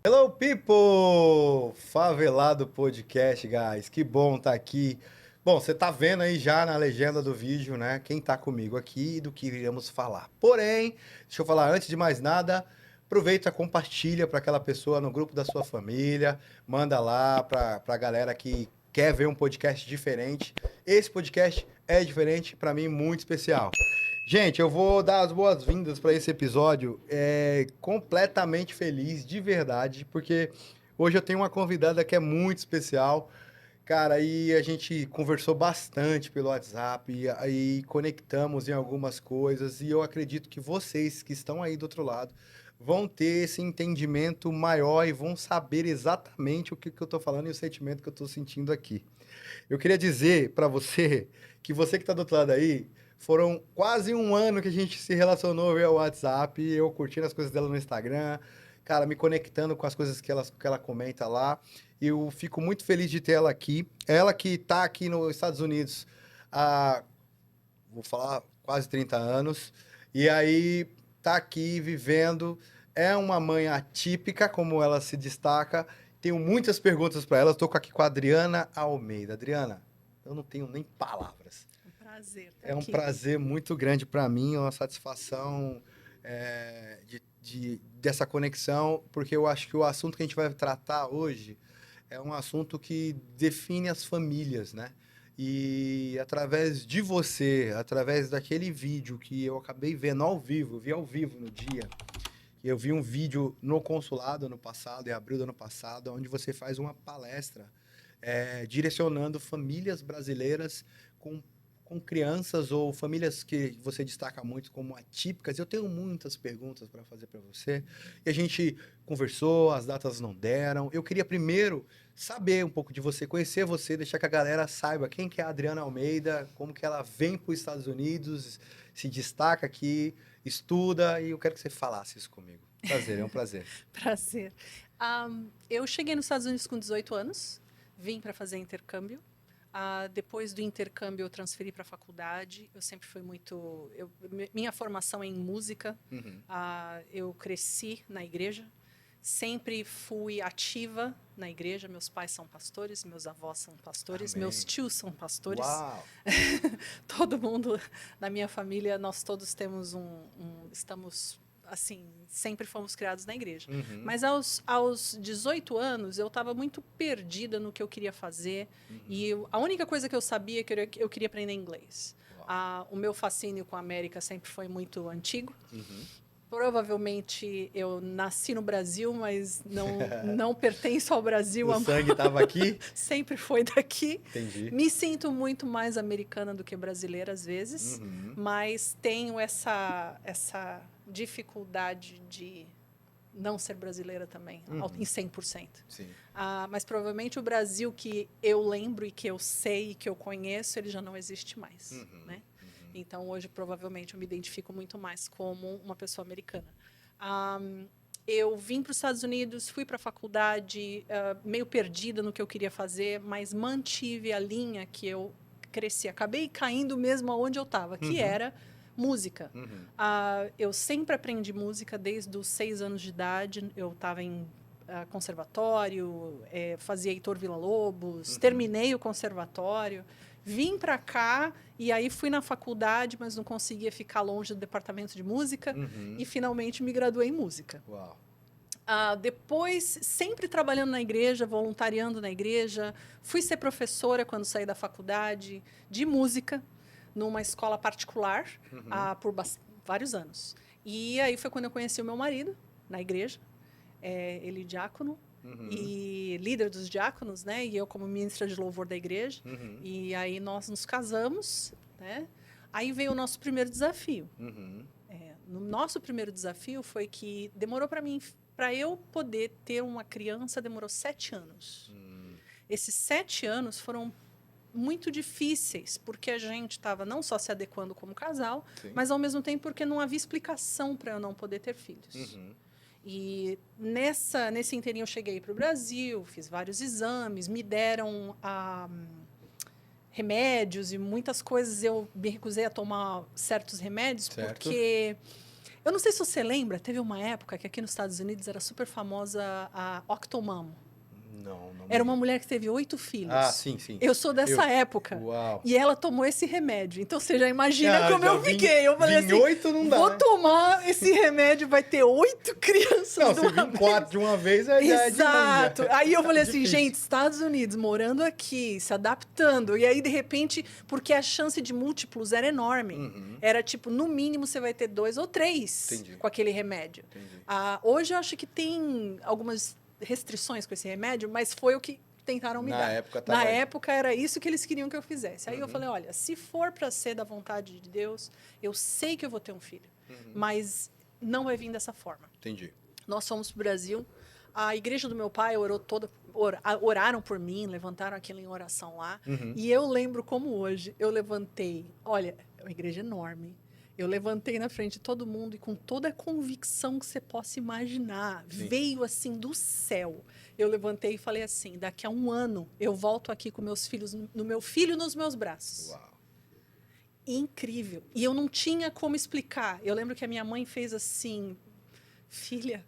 Hello, people! Favelado Podcast, guys. Que bom estar aqui. Bom, você tá vendo aí já na legenda do vídeo, né? Quem tá comigo aqui e do que iremos falar. Porém, deixa eu falar antes de mais nada, aproveita, compartilha para aquela pessoa no grupo da sua família, manda lá para a galera que quer ver um podcast diferente. Esse podcast é diferente, para mim, muito especial. Gente, eu vou dar as boas-vindas para esse episódio completamente feliz, de verdade, porque hoje eu tenho uma convidada que é muito especial, cara, e a gente conversou bastante pelo WhatsApp, e aí conectamos em algumas coisas, e eu acredito que vocês que estão aí do outro lado vão ter esse entendimento maior e vão saber exatamente o que eu estou falando e o sentimento que eu estou sentindo aqui. Eu queria dizer para você que você que está do outro lado aí, foram quase um ano que a gente se relacionou via WhatsApp, eu curtindo as coisas dela no Instagram, cara, me conectando com as coisas que ela comenta lá. Eu fico muito feliz de ter ela aqui. Ela que está aqui nos Estados Unidos há, vou falar, quase 30 anos. E aí tá aqui vivendo. É uma mãe atípica, como ela se destaca. Tenho muitas perguntas para ela. Estou aqui com a Adriana Almeida. Adriana, eu não tenho nem palavras. Um prazer estar É um aqui. prazer muito grande para mim, é uma satisfação dessa conexão, porque eu acho que o assunto que a gente vai tratar hoje é um assunto que define as famílias, né? E através de você, através daquele vídeo que eu acabei vendo ao vivo, eu vi ao vivo no dia, eu vi um vídeo no consulado ano passado, em abril do ano passado, onde você faz uma palestra direcionando famílias brasileiras com, com crianças ou famílias que você destaca muito como atípicas. Eu tenho muitas perguntas para fazer para você. E a gente conversou, as datas não deram. Eu queria primeiro saber um pouco de você, conhecer você, deixar que a galera saiba quem que é a Adriana Almeida, como que ela vem para os Estados Unidos, se destaca aqui, estuda, e eu quero que você falasse isso comigo. Prazer, é um prazer. Prazer. Eu cheguei nos Estados Unidos com 18 anos, vim para fazer intercâmbio. Depois do intercâmbio, eu transferi para a faculdade. Eu sempre fui muito. Minha formação é em música. Uhum. Eu cresci na igreja, sempre fui ativa na igreja. Meus pais são pastores, meus avós são pastores, meus Amém. tios são pastores. Uau! Todo mundo na minha família, nós todos temos estamos assim, sempre fomos criados na igreja. Uhum. Mas aos 18 anos, eu estava muito perdida no que eu queria fazer. Uhum. E a única coisa que eu sabia é que eu queria aprender inglês. Uau. O meu fascínio com a América sempre foi muito antigo. Uhum. Provavelmente eu nasci no Brasil, mas não pertenço ao Brasil. O sangue estava aqui? Sempre foi daqui. Entendi. Me sinto muito mais americana do que brasileira às vezes, Uhum. mas tenho essa dificuldade de não ser brasileira também, em Uhum. 100%. Sim. Mas provavelmente o Brasil que eu lembro e que eu sei e que eu conheço, ele já não existe mais, Uhum. né? Uhum. Então, hoje, provavelmente, eu me identifico muito mais como uma pessoa americana. Eu vim para os Estados Unidos, fui para a faculdade, meio perdida no que eu queria fazer, mas mantive a linha que eu cresci. Acabei caindo mesmo aonde eu estava, que Uhum. era música. Uhum. Eu sempre aprendi música desde os 6 anos de idade. Eu estava em conservatório, fazia Heitor Villa-Lobos, Uhum. terminei o conservatório. Vim para cá e aí fui na faculdade, mas não conseguia ficar longe do departamento de música Uhum. e finalmente me graduei em música. Uau. Depois, sempre trabalhando na igreja, voluntariando na igreja, fui ser professora quando saí da faculdade de música numa escola particular Uhum. por vários anos. E aí foi quando eu conheci o meu marido na igreja, ele diácono, Uhum. e líder dos diáconos, né? E eu como ministra de louvor da igreja. Uhum. E aí nós nos casamos, né? Aí veio o nosso primeiro desafio. Uhum. No nosso primeiro desafio foi que demorou para eu poder ter uma criança, demorou 7 anos. Esses 7 anos foram muito difíceis, porque a gente estava não só se adequando como casal, Sim. mas ao mesmo tempo porque não havia explicação para eu não poder ter filhos. Uhum. E nesse inteirinho eu cheguei para o Brasil, fiz vários exames, me deram remédios e muitas coisas. Eu me recusei a tomar certos remédios Certo. porque Eu não sei se você lembra, teve uma época que aqui nos Estados Unidos era super famosa a Octomom. Não, não Era uma lembro. mulher que teve 8 filhos. Ah, sim, sim. Eu sou dessa época. Uau. E ela tomou esse remédio. Então você já imagina Ah, como já eu fiquei. Eu falei assim, 8 não dá, vou né? tomar esse remédio, vai ter 8 crianças Não, de se uma vir vez. 4 de uma vez, já é demais. Exato. Aí eu falei assim, Difícil. gente, Estados Unidos, morando aqui, se adaptando. E aí, de repente, porque a chance de múltiplos era enorme. Era tipo, no mínimo, você vai ter 2 ou 3 Entendi. com aquele remédio. Entendi. Hoje eu acho que tem algumas restrições com esse remédio, mas foi o que tentaram me Na dar. época tava Na aí. época era isso que eles queriam que eu fizesse. Aí eu falei, olha, se for para ser da vontade de Deus, eu sei que eu vou ter um filho, mas não vai vir dessa forma. Entendi. Nós fomos para o Brasil, a igreja do meu pai oraram por mim, levantaram aquilo em oração lá, e eu lembro como hoje, eu levantei, olha, é uma igreja enorme, eu levantei na frente de todo mundo e com toda a convicção que você possa imaginar, veio assim do céu. Eu levantei e falei assim, daqui a 1 ano eu volto aqui com meus filhos, no meu filho nos meus braços. Uau. Incrível. E eu não tinha como explicar. Eu lembro que a minha mãe fez assim, filha,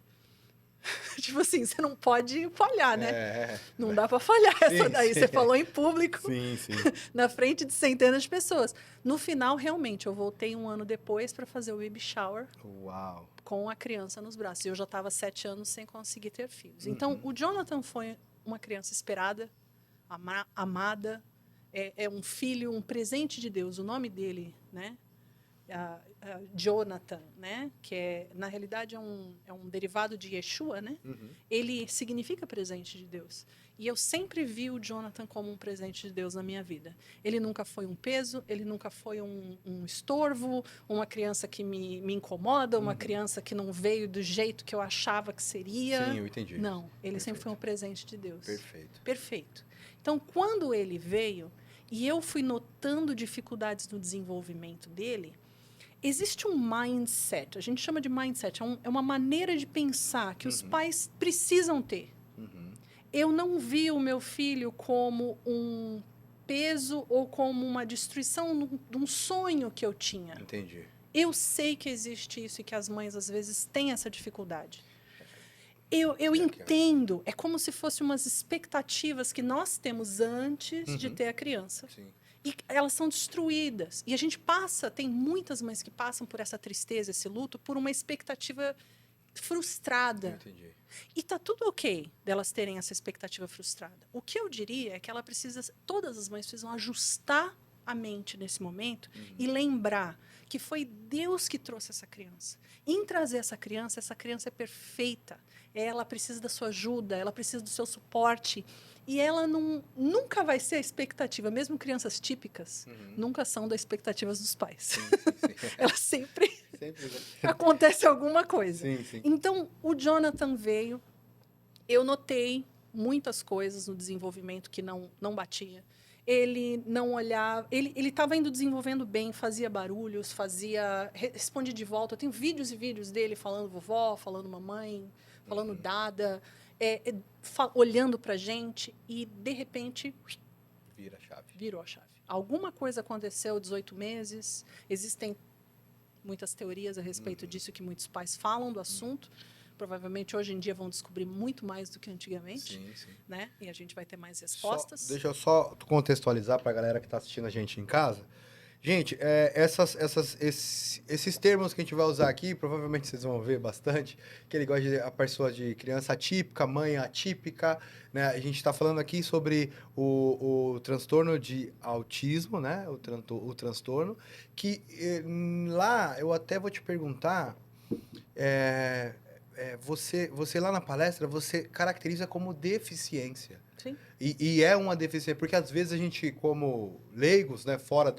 tipo assim, você não pode falhar, né? Não dá para falhar essa daí. Você falou em público, Sim, sim. na frente de centenas de pessoas. No final, realmente, eu voltei 1 ano depois para fazer o baby shower. Uau. Com a criança nos braços. E eu já estava 7 anos sem conseguir ter filhos. Então, o Jonathan foi uma criança esperada, amada, é um filho, um presente de Deus. O nome dele, né? Jonathan, né? Que na realidade é um derivado de Yeshua, né? Ele significa presente de Deus. E eu sempre vi o Jonathan como um presente de Deus na minha vida. Ele nunca foi um peso, ele nunca foi um estorvo, uma criança que me incomoda, uma criança que não veio do jeito que eu achava que seria. Sim, eu entendi. Não, ele sempre foi um presente de Deus. Perfeito. Perfeito. Então, quando ele veio, e eu fui notando dificuldades no desenvolvimento dele, existe um mindset, a gente chama de mindset, é uma maneira de pensar que os pais precisam ter. Eu não vi o meu filho como um peso ou como uma destruição de um sonho que eu tinha. Entendi. Eu sei que existe isso e que as mães, às vezes, têm essa dificuldade. Eu entendo, é como se fossem umas expectativas que nós temos antes de ter a criança. Sim. E elas são destruídas. E a gente tem muitas mães que passam por essa tristeza, esse luto, por uma expectativa frustrada. Entendi. E tá tudo ok delas terem essa expectativa frustrada. O que eu diria é que todas as mães precisam ajustar a mente nesse momento e lembrar que foi Deus que trouxe essa criança. Em trazer essa criança é perfeita. Ela precisa da sua ajuda, ela precisa do seu suporte. E ela nunca vai ser a expectativa, mesmo crianças típicas, nunca são das expectativas dos pais. Sim. Elas sempre Sempre. acontece alguma coisa. Sim. Então, o Jonathan veio, eu notei muitas coisas no desenvolvimento que não batia. Ele não olhava, ele estava indo desenvolvendo bem, fazia barulhos, respondia de volta. Eu tenho vídeos e vídeos dele falando vovó, falando mamãe, falando dada, olhando pra gente e, de repente, virou a chave. Alguma coisa aconteceu 18 meses, existem muitas teorias a respeito disso que muitos pais falam do assunto. Provavelmente hoje em dia vão descobrir muito mais do que antigamente, né? E a gente vai ter mais respostas. Deixa eu só contextualizar para a galera que está assistindo a gente em casa. Gente, esses termos que a gente vai usar aqui, provavelmente vocês vão ver bastante, que ele gosta de a pessoa de criança atípica, mãe atípica, né? A gente está falando aqui sobre o transtorno de autismo, né? O transtorno, que lá eu até vou te perguntar, você lá na palestra, você caracteriza como deficiência. Sim. E é uma deficiência, porque às vezes a gente, como leigos, né, fora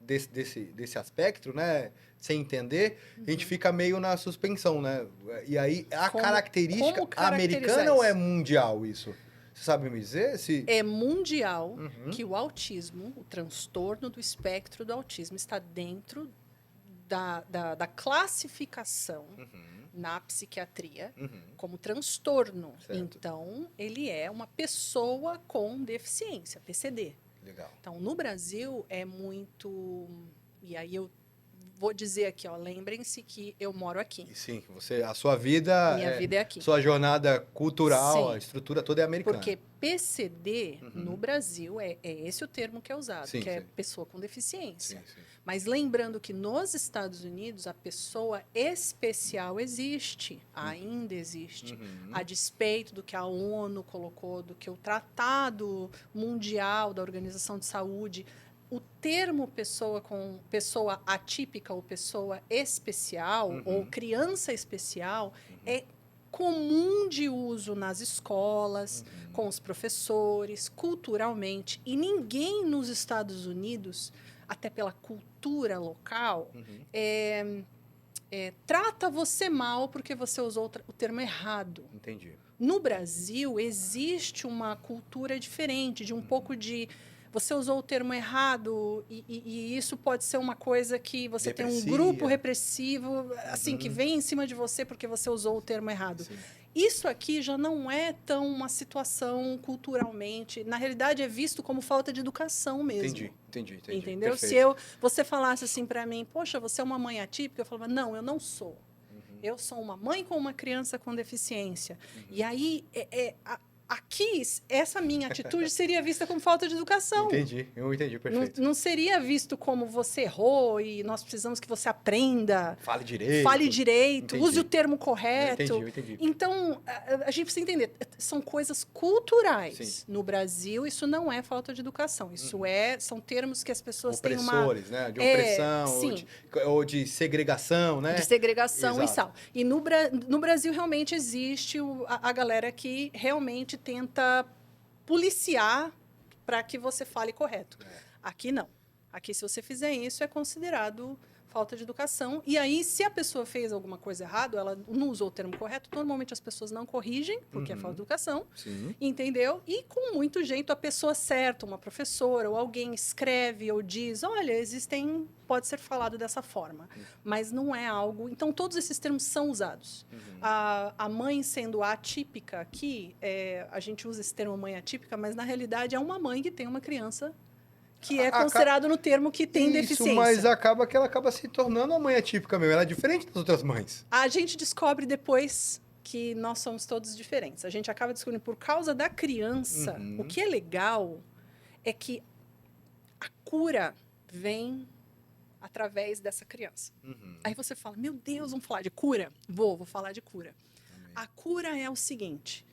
desse aspecto, né, sem entender, a gente fica meio na suspensão, né? E aí, Como característica caracterizar americana ou é isso? mundial isso? Você sabe me dizer? É mundial que o autismo, o transtorno do espectro do autismo, está dentro da classificação na psiquiatria como transtorno. Certo. Então, ele é uma pessoa com deficiência, PCD. Legal. Então, no Brasil, é muito... E aí eu vou dizer aqui, ó, lembrem-se que eu moro aqui. E sim, a sua vida, Minha vida é aqui. sua jornada cultural, Sim. a estrutura toda é americana. Porque PCD, no Brasil, é esse o termo que é usado, Sim, que é sim. pessoa com deficiência. Sim, sim. Mas lembrando que nos Estados Unidos, a pessoa especial existe, ainda existe. A despeito do que a ONU colocou, do que o Tratado Mundial da Organização de Saúde, o termo pessoa atípica ou pessoa especial ou criança especial é comum de uso nas escolas, com os professores, culturalmente. E ninguém nos Estados Unidos, até pela cultura local, trata você mal porque você usou o termo errado. Entendi. No Brasil, existe uma cultura diferente, de um pouco de... Você usou o termo errado e isso pode ser uma coisa que você tem um grupo repressivo, assim, que vem em cima de você porque você usou o termo errado. Sim. Isso aqui já não é tão uma situação culturalmente. Na realidade, é visto como falta de educação mesmo. Entendi. Entendeu? Perfeito. Se você falasse assim para mim, poxa, você é uma mãe atípica, eu falava, não, eu não sou. Eu sou uma mãe com uma criança com deficiência. E aí, aqui, essa minha atitude seria vista como falta de educação. Eu entendi, perfeito. Não seria visto como você errou e nós precisamos que você aprenda. Fale direito. Use o termo correto. Eu entendi. Então, a gente precisa entender, são coisas culturais. Sim. No Brasil, isso não é falta de educação. Isso são termos que as pessoas têm Opressores, né? De opressão ou de segregação, né? De segregação. Exato. E tal. E no Brasil, realmente, existe a galera que realmente tenta policiar para que você fale correto. Aqui, não. Aqui, se você fizer isso, é considerado falta de educação. E aí, se a pessoa fez alguma coisa errada, ela não usou o termo correto, normalmente as pessoas não corrigem, porque é falta de educação. Sim. Entendeu? E com muito jeito, a pessoa certa, uma professora ou alguém escreve ou diz, olha, pode ser falado dessa forma. Mas não é algo... Então, todos esses termos são usados. A mãe sendo atípica aqui, a gente usa esse termo mãe atípica, mas na realidade é uma mãe que tem uma criança que é considerado no termo que tem deficiência. Mas acaba que ela acaba se tornando uma mãe atípica mesmo. Ela é diferente das outras mães. A gente descobre depois que nós somos todos diferentes. A gente acaba descobrindo por causa da criança. O que é legal é que a cura vem através dessa criança. Aí você fala, meu Deus, vamos falar de cura? Vou falar de cura. A cura é o seguinte...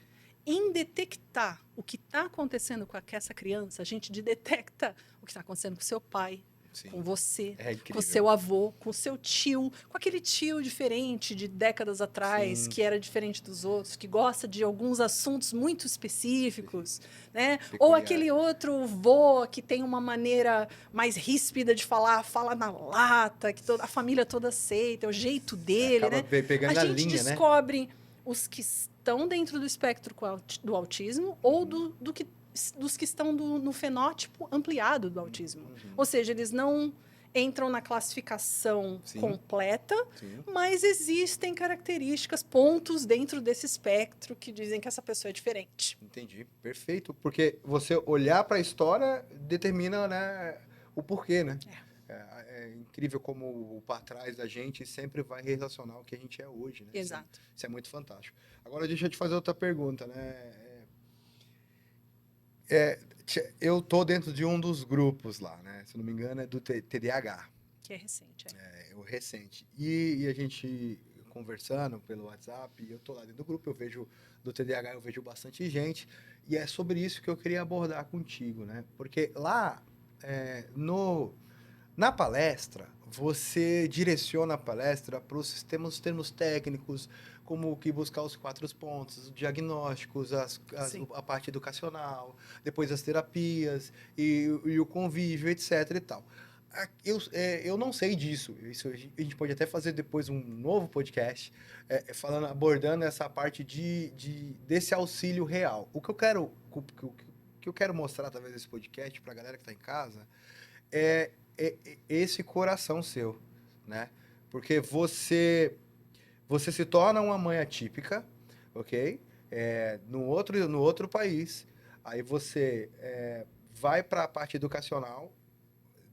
Em detectar o que está acontecendo com essa criança, a gente detecta o que está acontecendo com seu pai, com você, com o seu avô, com o seu tio, com aquele tio diferente de décadas atrás, que era diferente dos outros, que gosta de alguns assuntos muito específicos, né? Ou aquele outro vô que tem uma maneira mais ríspida de falar, fala na lata, que a família toda aceita, é o jeito dele, né? Pegando a gente linha, descobre os que estão dentro do espectro do autismo ou dos que estão no fenótipo ampliado do autismo. Ou seja, eles não entram na classificação completa, mas existem características, pontos dentro desse espectro que dizem que essa pessoa é diferente. Entendi, perfeito. Porque você olhar para a história determina, né, o porquê, né? É incrível como o para trás da gente sempre vai relacionar o que a gente é hoje, né? Exato. Isso é muito fantástico. Agora, deixa eu te fazer outra pergunta, né? Eu tô dentro de um dos grupos lá, né? Se não me engano, é do TDAH. Que é recente, É o recente. E a gente conversando pelo WhatsApp, eu tô lá dentro do grupo, eu vejo do TDAH, eu vejo bastante gente, e é sobre isso que eu queria abordar contigo, né? Porque lá, na palestra, você direciona a palestra para os termos técnicos, como que buscar os 4 pontos, os diagnósticos, a parte educacional, depois as terapias e o convívio, etc. e tal. Eu não sei disso. Isso a gente pode até fazer depois um novo podcast abordando essa parte desse auxílio real. O que eu quero mostrar através desse podcast para a galera que está em casa é esse coração seu, né? Porque você se torna uma mãe atípica, ok? No outro país, aí você vai para a parte educacional,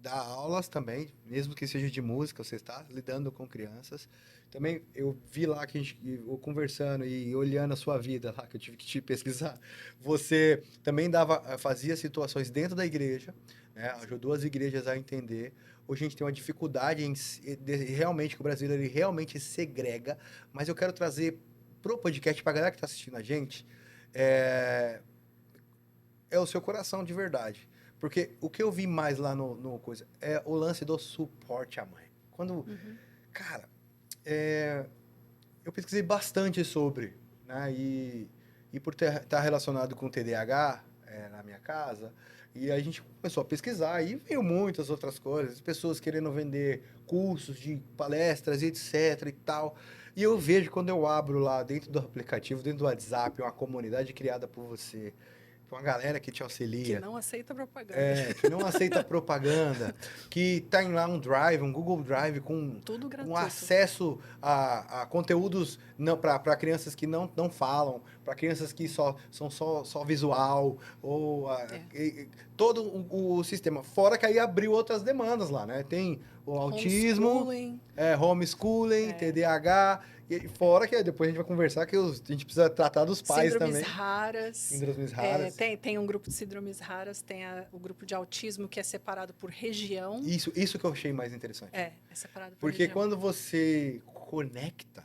dá aulas também, mesmo que seja de música, você está lidando com crianças. Também eu vi lá que a gente, eu conversando e olhando a sua vida lá, que eu tive que te pesquisar, você também fazia situações dentro da igreja, né? Ajudou as igrejas a entender. Hoje a gente tem uma dificuldade realmente, que o Brasil ele realmente segrega, mas eu quero trazer pro podcast, pra galera que está assistindo a gente, é, é o seu coração de verdade. Porque o que eu vi mais lá no coisa é o lance do suporte à mãe. Quando, cara, eu pesquisei bastante sobre, né? E por estar relacionado com TDAH na minha casa, e a gente começou a pesquisar e veio muitas outras coisas, pessoas querendo vender cursos de palestras e etc e tal. E eu vejo quando eu abro lá dentro do aplicativo, dentro do WhatsApp, uma comunidade criada por você, uma galera que te Que auxilia, não aceita propaganda. que não aceita propaganda, que tem lá um Drive, um Google Drive Tudo com gratuito. acesso a conteúdos para crianças que não falam, para crianças que são só visual, ou todo o sistema. Fora que aí abriu outras demandas lá, né? Tem o autismo, Homeschooling. homeschooling, TDAH, e fora que depois a gente vai conversar que a gente precisa tratar dos pais Síndromes também. raras. Síndromes raras. Tem um grupo de síndromes raras, tem o grupo de autismo que é separado por região. Isso que eu achei mais interessante. É separado por Porque região. quando você conecta,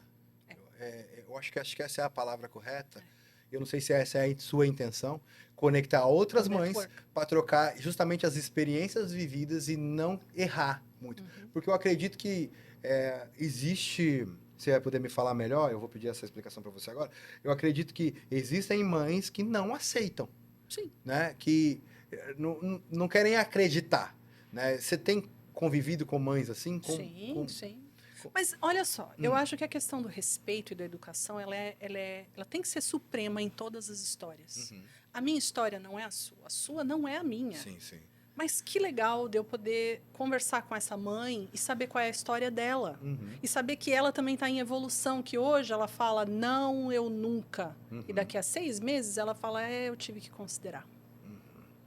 eu acho que essa é a palavra correta. Eu não sei se essa é a sua intenção, conectar outras mães para trocar justamente as experiências vividas e não errar muito. Porque eu acredito que existe. Você vai poder me falar melhor, eu vou pedir essa explicação para você agora. Eu acredito que existem mães que não aceitam. Sim. Né? Que não querem acreditar. Né? Você tem convivido com mães assim? Sim. Mas olha só, eu acho que a questão do respeito e da educação, ela tem que ser suprema em todas as histórias. A minha história não é a sua não é a minha. Sim. Mas que legal de eu poder conversar com essa mãe e saber qual é a história dela. E saber que ela também está em evolução, que hoje ela fala, não, eu nunca. E daqui a 6 meses ela fala, eu tive que considerar.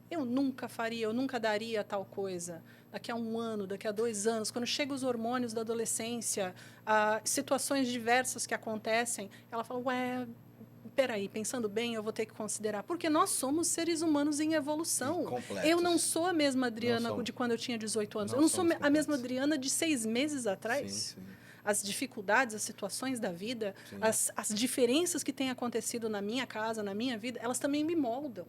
Eu nunca faria, eu nunca daria tal coisa. Daqui a 1 ano, daqui a 2 anos, quando chegam os hormônios da adolescência, situações diversas que acontecem, ela fala, peraí, pensando bem, eu vou ter que considerar. Porque nós somos seres humanos em evolução. Eu não sou a mesma Adriana de quando eu tinha 18 anos. Eu não sou a mesma Adriana de 6 meses atrás. Sim. As dificuldades, as situações da vida, as diferenças que têm acontecido na minha casa, na minha vida, elas também me moldam.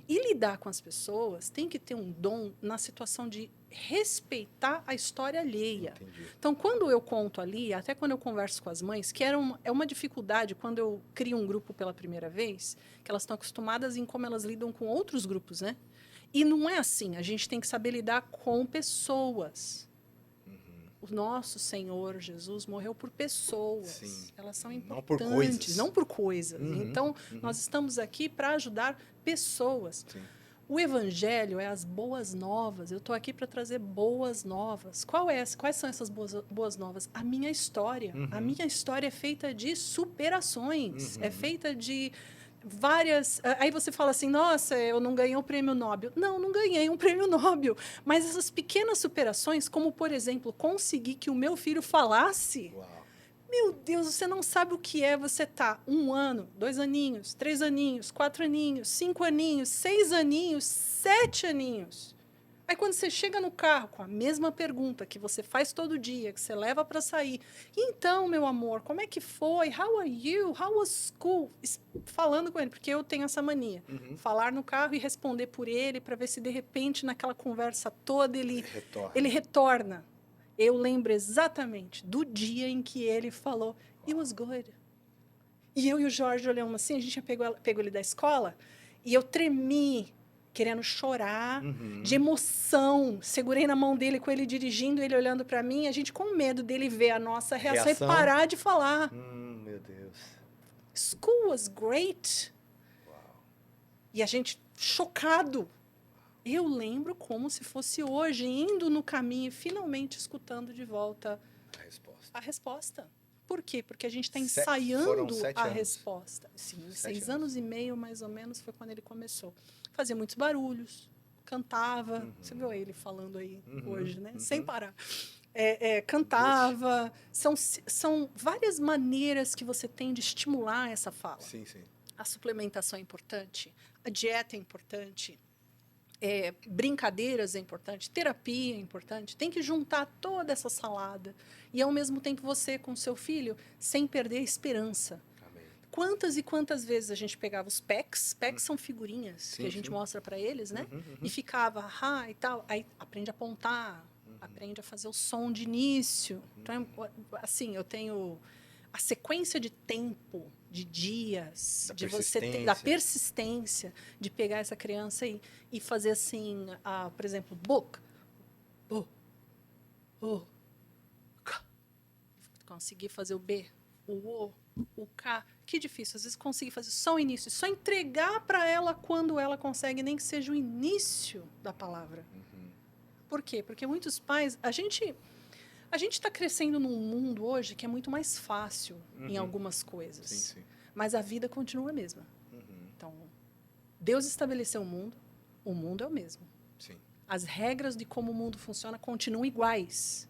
E lidar com as pessoas tem que ter um dom na situação de respeitar a história alheia. Entendi. Então, quando eu conto ali, até quando eu converso com as mães, que é uma dificuldade quando eu crio um grupo pela primeira vez, que elas estão acostumadas em como elas lidam com outros grupos, né? E não é assim. A gente tem que saber lidar com pessoas. O nosso Senhor Jesus morreu por pessoas. Sim. Elas são importantes, não por coisas. Então, nós estamos aqui para ajudar pessoas. Sim. O Evangelho é as boas novas. Eu estou aqui para trazer boas novas. Quais são essas boas novas? A minha história. A minha história é feita de superações. É feita de várias... Aí você fala assim, nossa, eu não ganhei um prêmio Nobel. Não ganhei um prêmio Nobel. Mas essas pequenas superações, como, por exemplo, conseguir que o meu filho falasse... Uau. Meu Deus, você não sabe o que é você tá 1 ano, 2 aninhos, 3 aninhos, 4 aninhos, 5 aninhos, 6 aninhos, 7 aninhos. Aí quando você chega no carro com a mesma pergunta que você faz todo dia, que você leva para sair. Então, meu amor, como é que foi? How are you? How was school? Falando com ele, porque eu tenho essa mania. Falar no carro e responder por ele para ver se de repente naquela conversa toda ele retorna. Eu lembro exatamente do dia em que ele falou, it was good. E eu e o Jorge olhamos assim, a gente tinha pego ele da escola, e eu tremi, querendo chorar, de emoção. Segurei na mão dele com ele dirigindo, ele olhando para mim, a gente com medo dele ver a nossa reação e parar de falar. Meu Deus. School was great. Uau. E a gente chocado. Eu lembro como se fosse hoje, indo no caminho e finalmente escutando de volta a resposta. Por quê? Porque a gente está ensaiando a resposta. Sim, 6 anos e meio, mais ou menos, foi quando ele começou. Fazia muitos barulhos, cantava. Uhum. Você viu ele falando aí Uhum, hoje, né? uhum. Sem parar. Cantava. São várias maneiras que você tem de estimular essa fala. Sim, sim. A suplementação é importante, a dieta é importante, brincadeiras é importante, terapia é importante. Tem que juntar toda essa salada. E, ao mesmo tempo, você com seu filho, sem perder a esperança. Amém. Quantas e quantas vezes a gente pegava os packs? Packs são figurinhas Sim, que a gente sim. mostra para eles, né? Uhum, uhum. E ficava, e tal. Aí aprende a apontar, aprende a fazer o som de início. Então, assim, eu tenho a sequência de tempo, de dias, Da da persistência, de pegar essa criança e fazer assim, por exemplo, book, conseguir fazer o B, o K, que difícil. Às vezes conseguir fazer só o início, só entregar para ela quando ela consegue, nem que seja o início da palavra. Por quê? Porque muitos pais, a gente está crescendo num mundo hoje que é muito mais fácil em algumas coisas. Sim, sim. Mas a vida continua a mesma. Então, Deus estabeleceu o mundo é o mesmo. Sim. As regras de como o mundo funciona continuam iguais.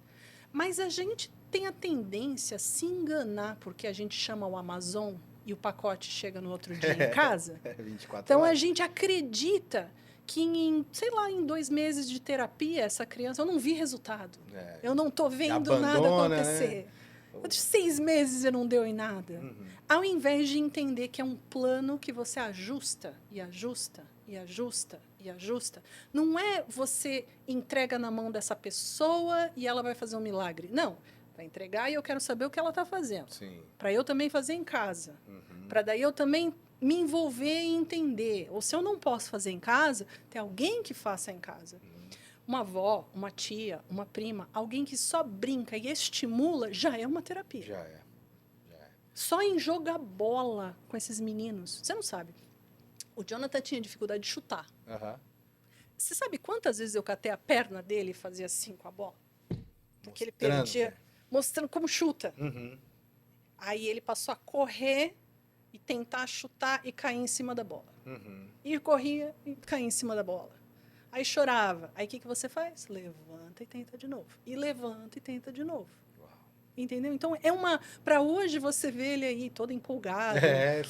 Mas a gente tem a tendência a se enganar porque a gente chama o Amazon e o pacote chega no outro dia em casa. 24 Então, horas. a gente acredita que em 2 meses de terapia, essa criança, eu não vi resultado. Eu não estou vendo nada acontecer. Né? 6 meses e não deu em nada. Ao invés de entender que é um plano que você ajusta e ajusta e ajusta e ajusta, não é você entrega na mão dessa pessoa e ela vai fazer um milagre. Não, vai entregar e eu quero saber o que ela está fazendo. Para eu também fazer em casa. Para daí eu também me envolver e entender. Ou se eu não posso fazer em casa, tem alguém que faça em casa. Uma avó, uma tia, uma prima, alguém que só brinca e estimula, já é uma terapia. Já é. Só em jogar bola com esses meninos. Você não sabe. O Jonathan tinha dificuldade de chutar. Você sabe quantas vezes eu catei a perna dele e fazia assim com a bola? Porque ele perdia, mostrando como chuta. Aí ele passou a correr e tentar chutar e cair em cima da bola. E corria e caía em cima da bola. Aí chorava. Aí o que você faz? Levanta e tenta de novo. E levanta e tenta de novo. Entendeu? Então, para hoje você vê ele aí todo empolgado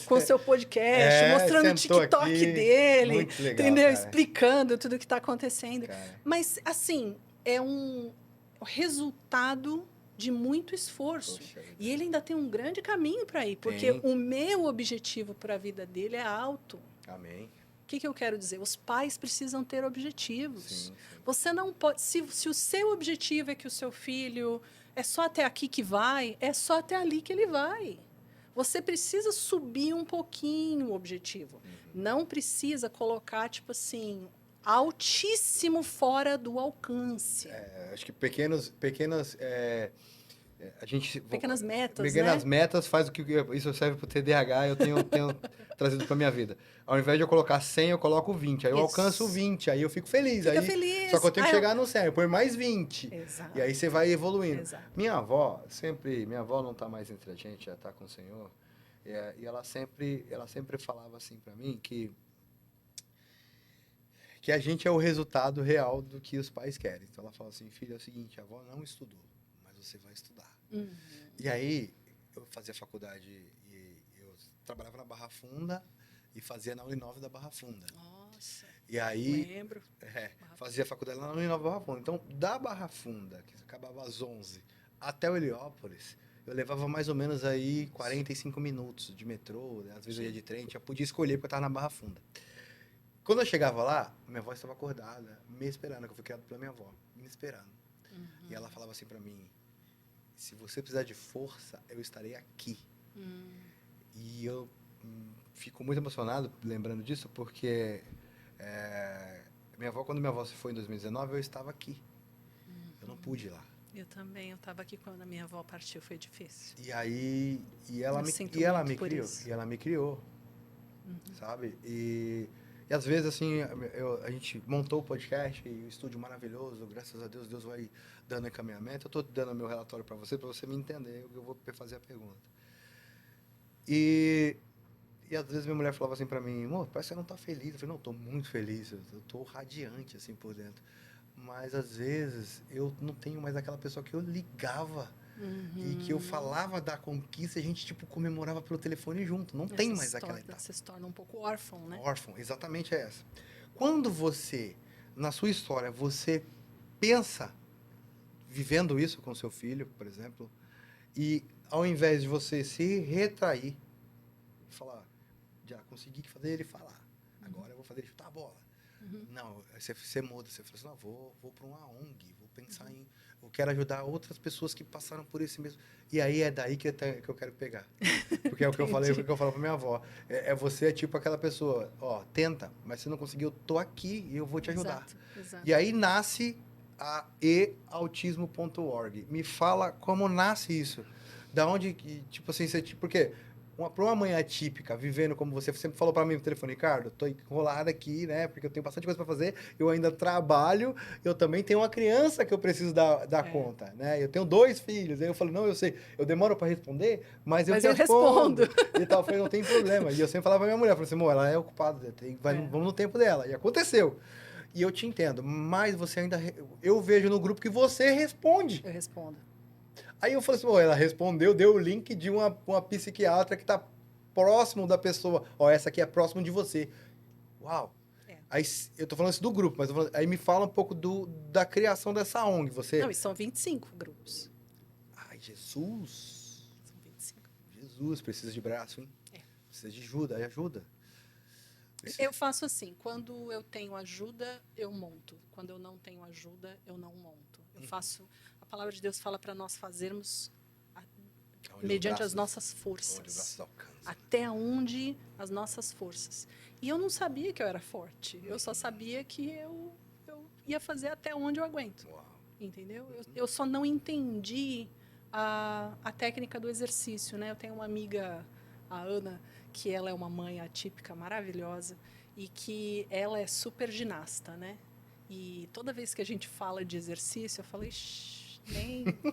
com o seu podcast, mostrando o TikTok aqui, dele, muito legal, entendeu? Cara. Explicando tudo o que está acontecendo. Cara. Mas, assim, é um resultado de muito esforço. Poxa, e ele ainda tem um grande caminho para ir, porque o meu objetivo para a vida dele é alto. Amém. O que eu quero dizer? Os pais precisam ter objetivos. Sim. Você não pode... Se o seu objetivo é que o seu filho... É só até aqui que vai, é só até ali que ele vai. Você precisa subir um pouquinho o objetivo. Não precisa colocar, tipo assim, altíssimo fora do alcance. Acho que pequenas metas, pequenas né? metas faz o que isso serve para o TDAH, eu tenho trazido para minha vida. Ao invés de eu colocar 100, eu coloco 20. Aí eu alcanço 20, aí eu fico feliz. Fica feliz. Só que eu tenho que chegar no 100, eu ponho mais 20. Exato. E aí você vai evoluindo. Exato. Minha avó não está mais entre a gente, já está com o Senhor. E ela sempre falava assim para mim que a gente é o resultado real do que os pais querem. Então ela fala assim, filho, é o seguinte, a avó não estudou, mas você vai estudar. E aí, eu fazia faculdade e eu trabalhava na Barra Funda e fazia na Uninove da Barra Funda. Nossa, e aí, lembro. Fazia faculdade lá na Uninove da Barra Funda. Então, da Barra Funda, que acabava às 11, até o Heliópolis, eu levava mais ou menos aí 45 minutos de metrô, às vezes eu ia de trem, já podia escolher porque eu estava na Barra Funda. Quando eu chegava lá, minha avó estava acordada, me esperando, que eu fui criado pela minha avó, me esperando. E ela falava assim para mim, se você precisar de força, eu estarei aqui. E eu fico muito emocionado lembrando disso, porque quando minha avó se foi em 2019, eu estava aqui. Eu não pude ir lá. Eu também, eu estava aqui quando a minha avó partiu, foi difícil. E aí, ela me criou, sabe? E às vezes, assim, a gente montou o podcast e o estúdio maravilhoso, graças a Deus, Deus vai dando encaminhamento. Eu estou dando meu relatório para você me entender, eu vou fazer a pergunta. E E às vezes minha mulher falava assim pra mim, amor, parece que você não tá feliz. Eu falei, não, tô muito feliz, eu tô radiante, assim, por dentro. Mas às vezes eu não tenho mais aquela pessoa que eu ligava e que eu falava da conquista e a gente, tipo, comemorava pelo telefone junto. Não tem mais aquela etapa. Você se torna um pouco órfão, né? Órfão, exatamente é essa. Quando você, na sua história, você pensa vivendo isso com seu filho, por exemplo, e ao invés de você se retrair e falar, já consegui fazer ele falar, agora eu vou fazer ele chutar a bola. Não, você muda, você fala assim, não, vou para uma ONG, vou pensar em, eu quero ajudar outras pessoas que passaram por esse mesmo. E aí é daí que eu quero pegar. Porque é o que eu falei, o que eu falo para minha avó. Você é tipo aquela pessoa, ó, tenta, mas se não conseguir, eu tô aqui e eu vou te ajudar. Exato. E aí nasce a eautismo.org. Me fala como nasce isso. Da onde, tipo assim, porque para uma mãe atípica, vivendo como você sempre falou para mim no telefone, Ricardo, tô enrolada aqui, né? Porque eu tenho bastante coisa para fazer, eu ainda trabalho, eu também tenho uma criança que eu preciso dar conta, né? Eu tenho 2 filhos. Aí eu falo, não, eu sei, eu demoro para responder, mas eu respondo. E tal, eu falei, não tem problema. E eu sempre falava pra minha mulher, falei assim, amor, ela é ocupada, vamos no tempo dela. E aconteceu. E eu te entendo, mas você ainda. Eu vejo no grupo que você responde. Eu respondo. Aí eu falei assim, ela respondeu, deu o link de uma psiquiatra que tá próximo da pessoa. Ó, essa aqui é próximo de você. Uau! Aí eu tô falando isso do grupo, mas aí me fala um pouco da criação dessa ONG. Você... Não, e são 25 grupos. Ai, Jesus! São 25. Jesus, precisa de braço, hein? Precisa de ajuda. Eu faço assim, quando eu tenho ajuda, eu monto. Quando eu não tenho ajuda, eu não monto. Eu faço... A palavra de Deus fala para nós fazermos mediante as nossas forças. Até onde as nossas forças. E eu não sabia que eu era forte. Eu só sabia que eu ia fazer até onde eu aguento. Entendeu? Eu só não entendi a técnica do exercício, né? Eu tenho uma amiga, a Ana, que ela é uma mãe atípica maravilhosa e que ela é super ginasta, né? E toda vez que a gente fala de exercício, eu falo,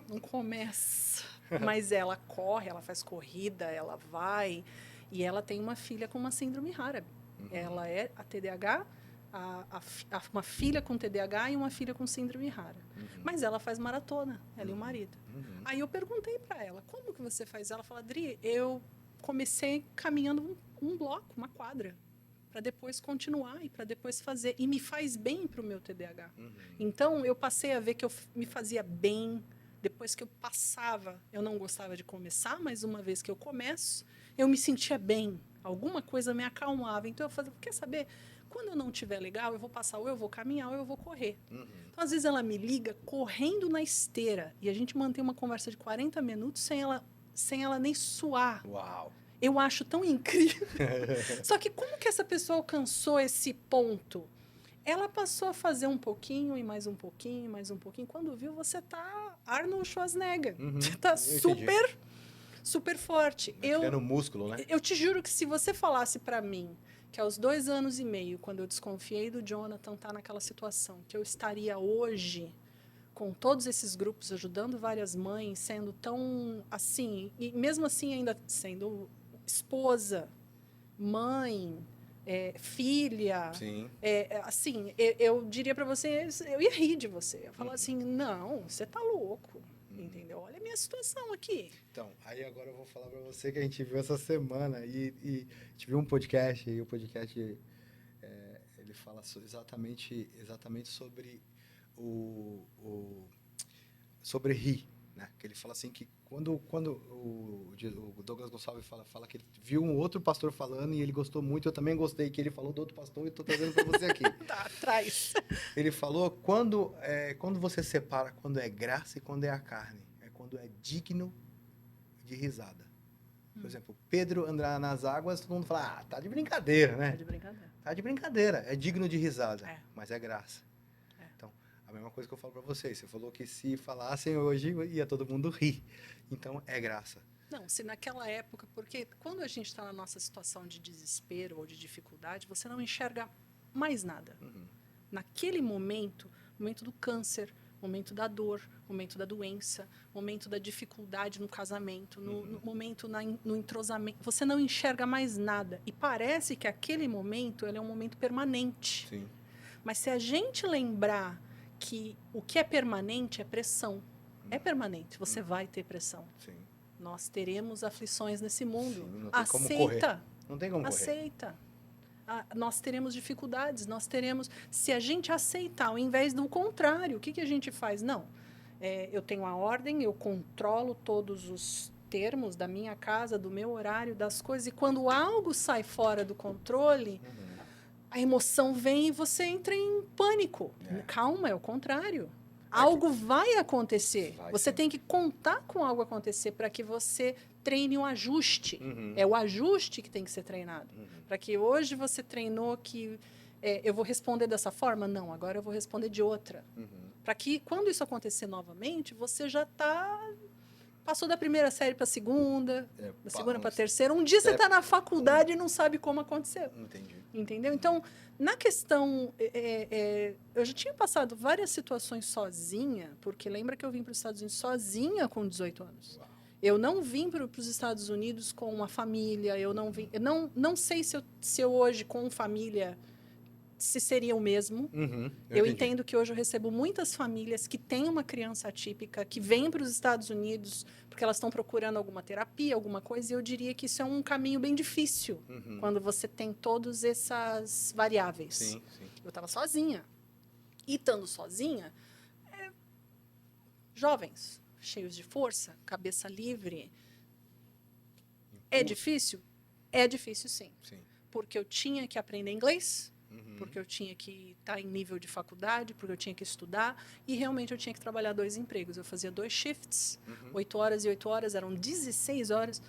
não começa. Mas ela corre, ela faz corrida, ela vai. E ela tem uma filha com uma síndrome rara. Ela é a TDAH, uma filha com TDAH e uma filha com síndrome rara. Mas ela faz maratona, ela e o marido. Aí eu perguntei para ela, como que você faz? Ela falou, Adri, eu comecei caminhando um bloco, uma quadra, para depois continuar e para depois fazer. E me faz bem para o meu TDAH. Então, eu passei a ver que eu me fazia bem. Depois que eu passava, eu não gostava de começar, mas uma vez que eu começo, eu me sentia bem. Alguma coisa me acalmava. Então, eu falei, quer saber? Quando eu não estiver legal, eu vou passar, ou eu vou caminhar, ou eu vou correr. Então, às vezes, ela me liga correndo na esteira. E a gente mantém uma conversa de 40 minutos sem ela nem suar. Uau! Eu acho tão incrível. Só que como que essa pessoa alcançou esse ponto? Ela passou a fazer um pouquinho, e mais um pouquinho, e mais um pouquinho. Quando viu, você tá Arnold Schwarzenegger. Você tá super forte. Criando músculo, né? Eu te juro que se você falasse para mim que aos 2 anos e meio, quando eu desconfiei do Jonathan estar naquela situação, que eu estaria hoje com todos esses grupos, ajudando várias mães, sendo tão assim, e mesmo assim ainda sendo esposa, mãe, filha, assim, eu diria para você, eu ia rir de você. Eu falar assim, não, você tá louco, entendeu? Olha a minha situação aqui. Então, aí agora eu vou falar para você que a gente viu essa semana e a gente viu um podcast, e o podcast ele fala exatamente sobre sobre rir, né? Que ele fala assim que quando o Douglas Gonçalves fala que ele viu um outro pastor falando e ele gostou muito, eu também gostei que ele falou do outro pastor e estou trazendo para você aqui. Tá, traz. Ele falou quando você separa quando é graça e quando é a carne, é quando é digno de risada. Por exemplo, Pedro andar nas águas, todo mundo fala, tá de brincadeira, né? Tá de brincadeira. Tá de brincadeira, é digno de risada, mas é graça. Então, a mesma coisa que eu falo para vocês, você falou que se falassem hoje, ia todo mundo rir. Então, é graça. Não, se naquela época, porque quando a gente está na nossa situação de desespero ou de dificuldade, você não enxerga mais nada. Naquele momento do câncer, momento da dor, momento da doença, momento da dificuldade no casamento, no momento no entrosamento. Você não enxerga mais nada. E parece que aquele momento ele é um momento permanente. Sim. Mas se a gente lembrar que o que é permanente é pressão. É permanente, você vai ter pressão. Sim. Nós teremos aflições nesse mundo. Sim, não tem como Aceita. correr. Não tem como correr. Aceita. Nós teremos dificuldades, nós teremos... Se a gente aceitar, ao invés do contrário, o que a gente faz? Não. Eu tenho a ordem, eu controlo todos os termos da minha casa, do meu horário, das coisas. E quando algo sai fora do controle, a emoção vem e você entra em pânico. Calma, é o contrário. Algo vai acontecer. Você tem que contar com algo acontecer para que você treine um ajuste. É o ajuste que tem que ser treinado. Para que hoje você treinou que eu vou responder dessa forma? Não, agora eu vou responder de outra. Para que quando isso acontecer novamente, você já passou da primeira série para a segunda, da segunda para a terceira. Um dia você está na faculdade e não sabe como aconteceu. Entendi. Entendeu? Então, na questão... eu já tinha passado várias situações sozinha, porque lembra que eu vim para os Estados Unidos sozinha com 18 anos. Uau. Eu não vim para os Estados Unidos com uma família, eu não sei se eu hoje com família se seria o mesmo. Eu entendo que hoje eu recebo muitas famílias que têm uma criança atípica, que vêm para os Estados Unidos porque elas estão procurando alguma terapia, alguma coisa, e eu diria que isso é um caminho bem difícil, quando você tem todas essas variáveis. Sim. Eu estava sozinha. E estando sozinha, jovens, cheios de força, cabeça livre. É difícil? É difícil, sim. Porque eu tinha que aprender inglês, porque eu tinha que estar em nível de faculdade, porque eu tinha que estudar, e realmente eu tinha que trabalhar 2 empregos. Eu fazia 2 shifts, 8 horas e 8 horas, eram 16 horas,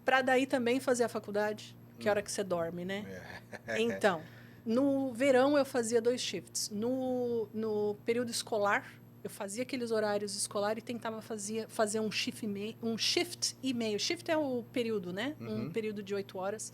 para daí também fazer a faculdade, que é a hora que você dorme, né? Então, no verão eu fazia 2 shifts. No período escolar, eu fazia aqueles horários escolares e tentava fazer um shift e meio. Shift é o período, né? Um período de 8 horas.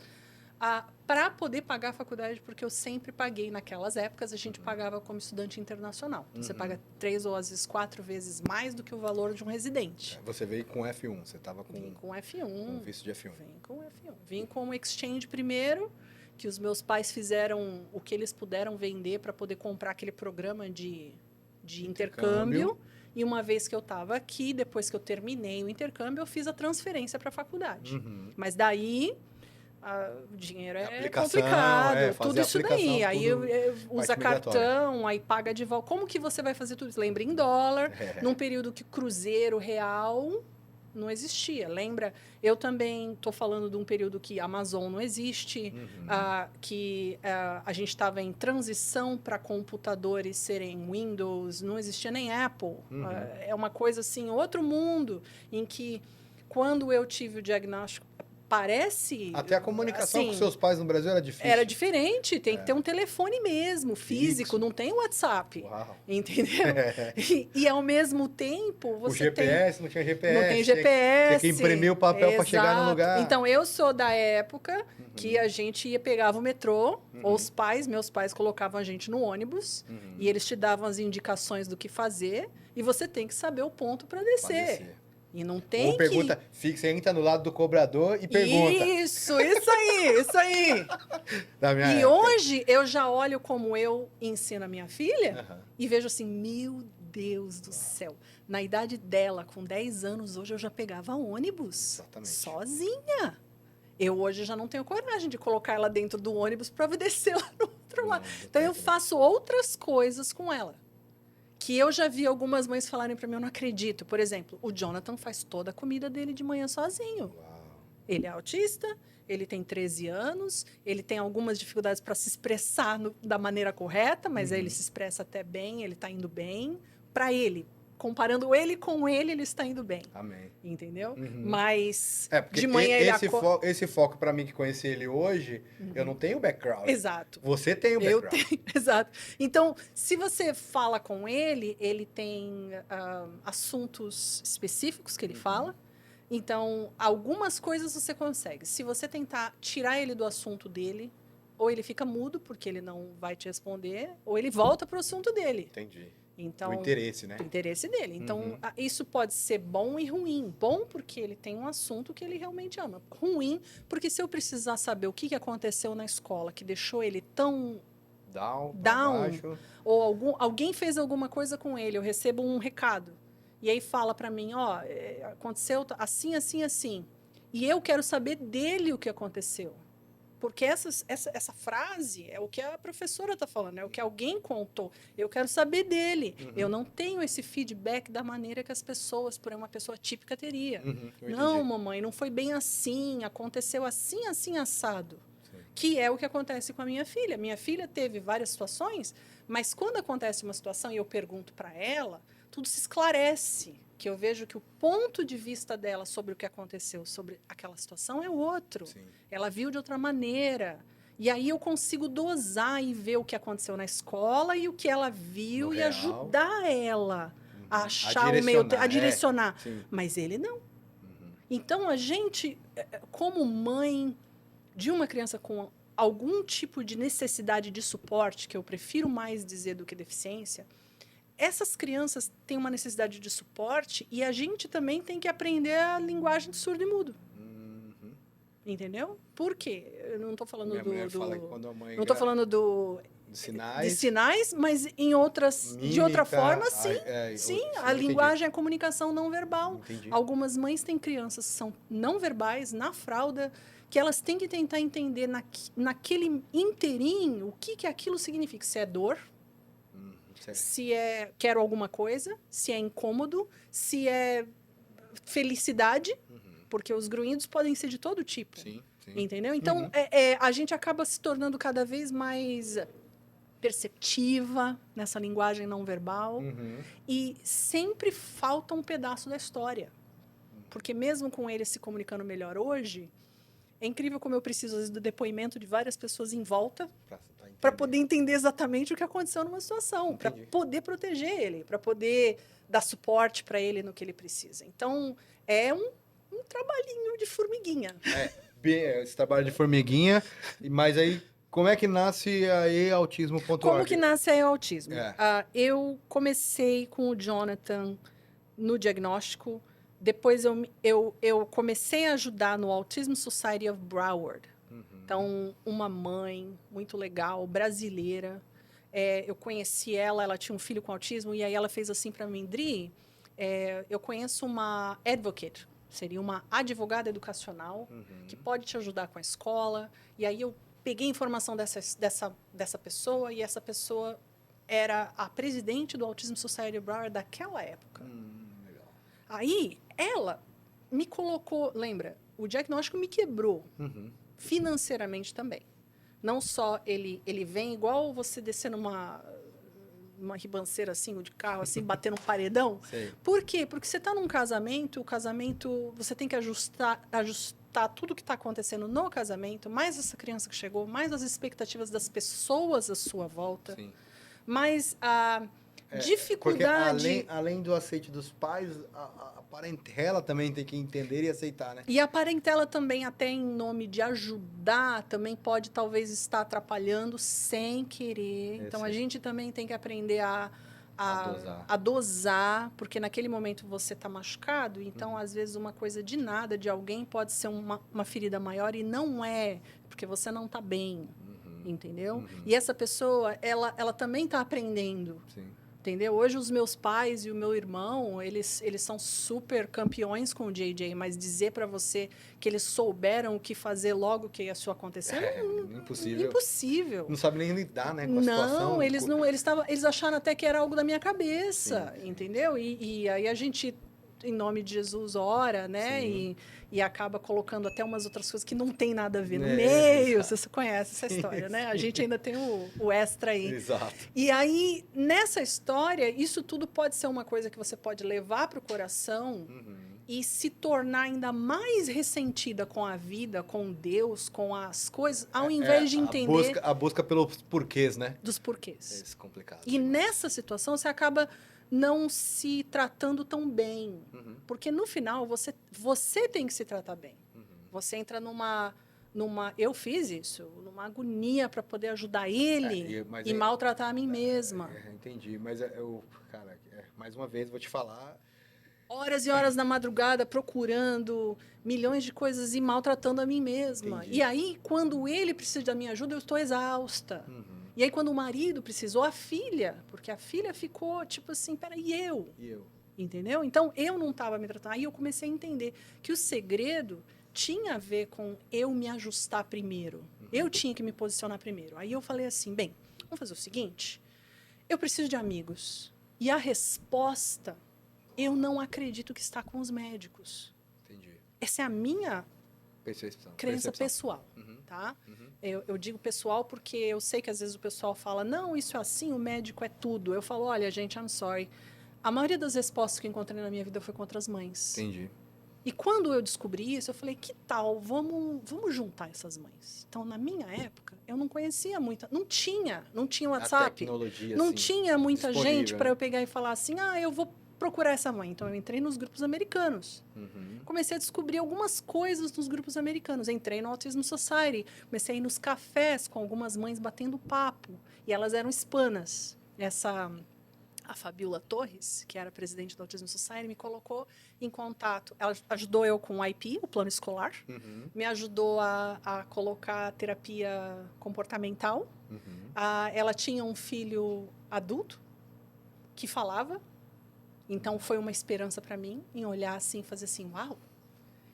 Para poder pagar a faculdade, porque eu sempre paguei. Naquelas épocas, a gente pagava como estudante internacional. Então, você paga 3 ou às vezes 4 vezes mais do que o valor de um residente. Você veio com F1, você estava com... Vim com F1. Com visto de F1. Vim com F1. Vim com o exchange primeiro, que os meus pais fizeram o que eles puderam vender para poder comprar aquele programa de intercâmbio. E uma vez que eu estava aqui, depois que eu terminei o intercâmbio, eu fiz a transferência para a faculdade. Mas daí... o dinheiro é complicado, tudo isso daí. Aí usa cartão, aí paga de volta. Como que você vai fazer tudo isso? Lembra em dólar, num período que cruzeiro real não existia. Lembra? Eu também estou falando de um período que a Amazon não existe, que a gente estava em transição para computadores serem Windows, não existia nem Apple. É uma coisa assim, outro mundo, em que quando eu tive o diagnóstico, parece... Até a comunicação com seus pais no Brasil era difícil. Era diferente, tem que ter um telefone mesmo, físico, não tem WhatsApp. Uau. Entendeu? E ao mesmo tempo, você não tinha GPS. Não tem GPS. Você que imprimiu o papel para chegar no lugar. Então, eu sou da época que a gente pegava o metrô, ou meus pais colocavam a gente no ônibus, e eles te davam as indicações do que fazer, e você tem que saber o ponto para descer. E não tem. Ou pergunta, você entra no lado do cobrador e pergunta. Isso aí. E hoje eu já olho como eu ensino a minha filha e vejo assim, meu Deus do céu. Na idade dela, com 10 anos, hoje eu já pegava ônibus sozinha. Eu hoje já não tenho coragem de colocar ela dentro do ônibus para descer lá no outro lado. Então eu faço outras coisas com ela. Que eu já vi algumas mães falarem para mim, eu não acredito. Por exemplo, o Jonathan faz toda a comida dele de manhã sozinho. Uau. Ele é autista, ele tem 13 anos, ele tem algumas dificuldades para se expressar da maneira correta, mas aí ele se expressa até bem, ele está indo bem. Para ele, comparando ele com ele está indo bem. Amém. Entendeu? Mas de manhã esse foco para mim que conheci ele hoje, eu não tenho background. Exato. Você tem o background. Eu tenho, exato. Então, se você fala com ele, ele tem assuntos específicos que ele fala. Então, algumas coisas você consegue. Se você tentar tirar ele do assunto dele, ou ele fica mudo, porque ele não vai te responder, ou ele volta para o assunto dele. Entendi. Então, o interesse, né? do interesse dele. Então, isso pode ser bom e ruim. Bom porque ele tem um assunto que ele realmente ama. Ruim porque se eu precisar saber o que aconteceu na escola que deixou ele tão Down, pra down, baixo. ou alguém fez alguma coisa com ele, eu recebo um recado. E aí fala para mim, aconteceu assim, assim, assim. E eu quero saber dele o que aconteceu. Porque essa frase é o que a professora está falando, é o que alguém contou. Eu quero saber dele. Eu não tenho esse feedback da maneira que as pessoas, por uma pessoa típica, teria. Não, mamãe, não foi bem assim, aconteceu assim, assim, assado. Sim. Que é o que acontece com a minha filha. Minha filha teve várias situações, mas quando acontece uma situação e eu pergunto para ela, tudo se esclarece. Que eu vejo que o ponto de vista dela sobre o que aconteceu, sobre aquela situação, é outro. Sim. Ela viu de outra maneira. E aí eu consigo dosar e ver o que aconteceu na escola e o que ela viu e ajudar ela a achar o meio... A direcionar. Mas ele não. Então, a gente, como mãe de uma criança com algum tipo de necessidade de suporte, que eu prefiro mais dizer do que deficiência... Essas crianças têm uma necessidade de suporte e a gente também tem que aprender a linguagem de surdo e mudo. Entendeu? Por quê? Eu não estou falando não estou falando de sinais, mas em outras, mímica, de outra forma, sim. Sim, a linguagem é a comunicação não verbal. Entendi. Algumas mães têm crianças que são não verbais, na fralda, que elas têm que tentar entender naquele inteirinho o que aquilo significa. Se é dor, se é quero alguma coisa, se é incômodo, se é felicidade, porque os grunhidos podem ser de todo tipo. Sim. Entendeu? Então, a gente acaba se tornando cada vez mais perceptiva nessa linguagem não verbal e sempre falta um pedaço da história. Porque mesmo com ele se comunicando melhor hoje, é incrível como eu preciso, às vezes, do depoimento de várias pessoas em volta para poder entender exatamente o que aconteceu numa situação, para poder proteger ele, para poder dar suporte para ele no que ele precisa. Então, é um trabalhinho de formiguinha. Esse trabalho de formiguinha, mas aí, como é que nasce a eAutismo.org? Como que nasce a eAutismo? Eu comecei com o Jonathan no diagnóstico. Depois eu comecei a ajudar no Autism Society of Broward. Então, uma mãe muito legal, brasileira. Eu conheci ela tinha um filho com autismo, e aí ela fez assim para mim, Dri, eu conheço uma advocate, seria uma advogada educacional, que pode te ajudar com a escola. E aí eu peguei informação dessa pessoa, e essa pessoa era a presidente do Autism Society of Broward daquela época. Legal. Aí, ela me colocou... Lembra, o diagnóstico me quebrou financeiramente também. Não só ele vem igual você descer numa ribanceira assim, de carro, assim, bater num paredão. Sei. Por quê? Porque você está num casamento, o casamento, você tem que ajustar tudo que está acontecendo no casamento, mais essa criança que chegou, mais as expectativas das pessoas à sua volta. Sim. Mais a dificuldade... Porque além do aceite dos pais, a parentela também tem que entender e aceitar, né? E a parentela também, até em nome de ajudar, também pode talvez estar atrapalhando sem querer. Então, a gente também tem que aprender a dosar, porque naquele momento você está machucado, então, às vezes, uma coisa de nada, de alguém, pode ser uma ferida maior, e não é, porque você não está bem, entendeu? E essa pessoa, ela também está aprendendo. Sim. Entendeu? Hoje os meus pais e o meu irmão, eles são super campeões com o JJ, mas dizer para você que eles souberam o que fazer logo que isso aconteceu, impossível. Impossível. Não sabe nem lidar, né, com a situação. Eles acharam até que era algo da minha cabeça, sim. Entendeu? E aí a gente, em nome de Jesus, ora, né? E acaba colocando até umas outras coisas que não tem nada a ver no meio. Exato. Você conhece essa história, né? A gente ainda tem o extra aí. Exato. E aí, nessa história, isso tudo pode ser uma coisa que você pode levar para o coração e se tornar ainda mais ressentida com a vida, com Deus, com as coisas, ao invés de entender... A busca pelos porquês, né? Dos porquês. É complicado. E nessa situação, você acaba não se tratando tão bem. Porque, no final, você tem que se tratar bem. Você entra Eu fiz isso, numa agonia para poder ajudar ele e maltratar a mim mesma. Entendi, mas cara, mais uma vez vou te falar. Horas e horas na madrugada procurando milhões de coisas e maltratando a mim mesma. Entendi. E aí, quando ele precisa da minha ajuda, eu estou exausta. E aí, quando o marido precisou, a filha, porque a filha ficou tipo assim, peraí, e eu? Entendeu? Então, eu não estava me tratando. Aí eu comecei a entender que o segredo tinha a ver com eu me ajustar primeiro. Eu tinha que me posicionar primeiro. Aí eu falei assim, bem, vamos fazer o seguinte, eu preciso de amigos. E a resposta, eu não acredito que está com os médicos. Entendi. Essa é a minha crença pessoal. Tá? Eu digo pessoal porque eu sei que às vezes o pessoal fala, não, isso é assim, o médico é tudo. Eu falo, olha, gente, I'm sorry. A maioria das respostas que eu encontrei na minha vida foi contra as mães. Entendi. E quando eu descobri isso, eu falei, que tal, vamos juntar essas mães. Então, na minha época, eu não conhecia muita, não tinha WhatsApp, a tecnologia, não assim, tinha muita gente para né? eu pegar e falar assim, eu vou procurar essa mãe. Então, eu entrei nos grupos americanos. Comecei a descobrir algumas coisas nos grupos americanos. Entrei no Autism Society, comecei a ir nos cafés com algumas mães batendo papo. E elas eram hispanas. A Fabiola Torres, que era presidente do Autism Society, me colocou em contato. Ela ajudou eu com o IP, o plano escolar. Me ajudou a colocar terapia comportamental. Ela tinha um filho adulto que falava. Então, foi uma esperança para mim em olhar assim e fazer assim, uau,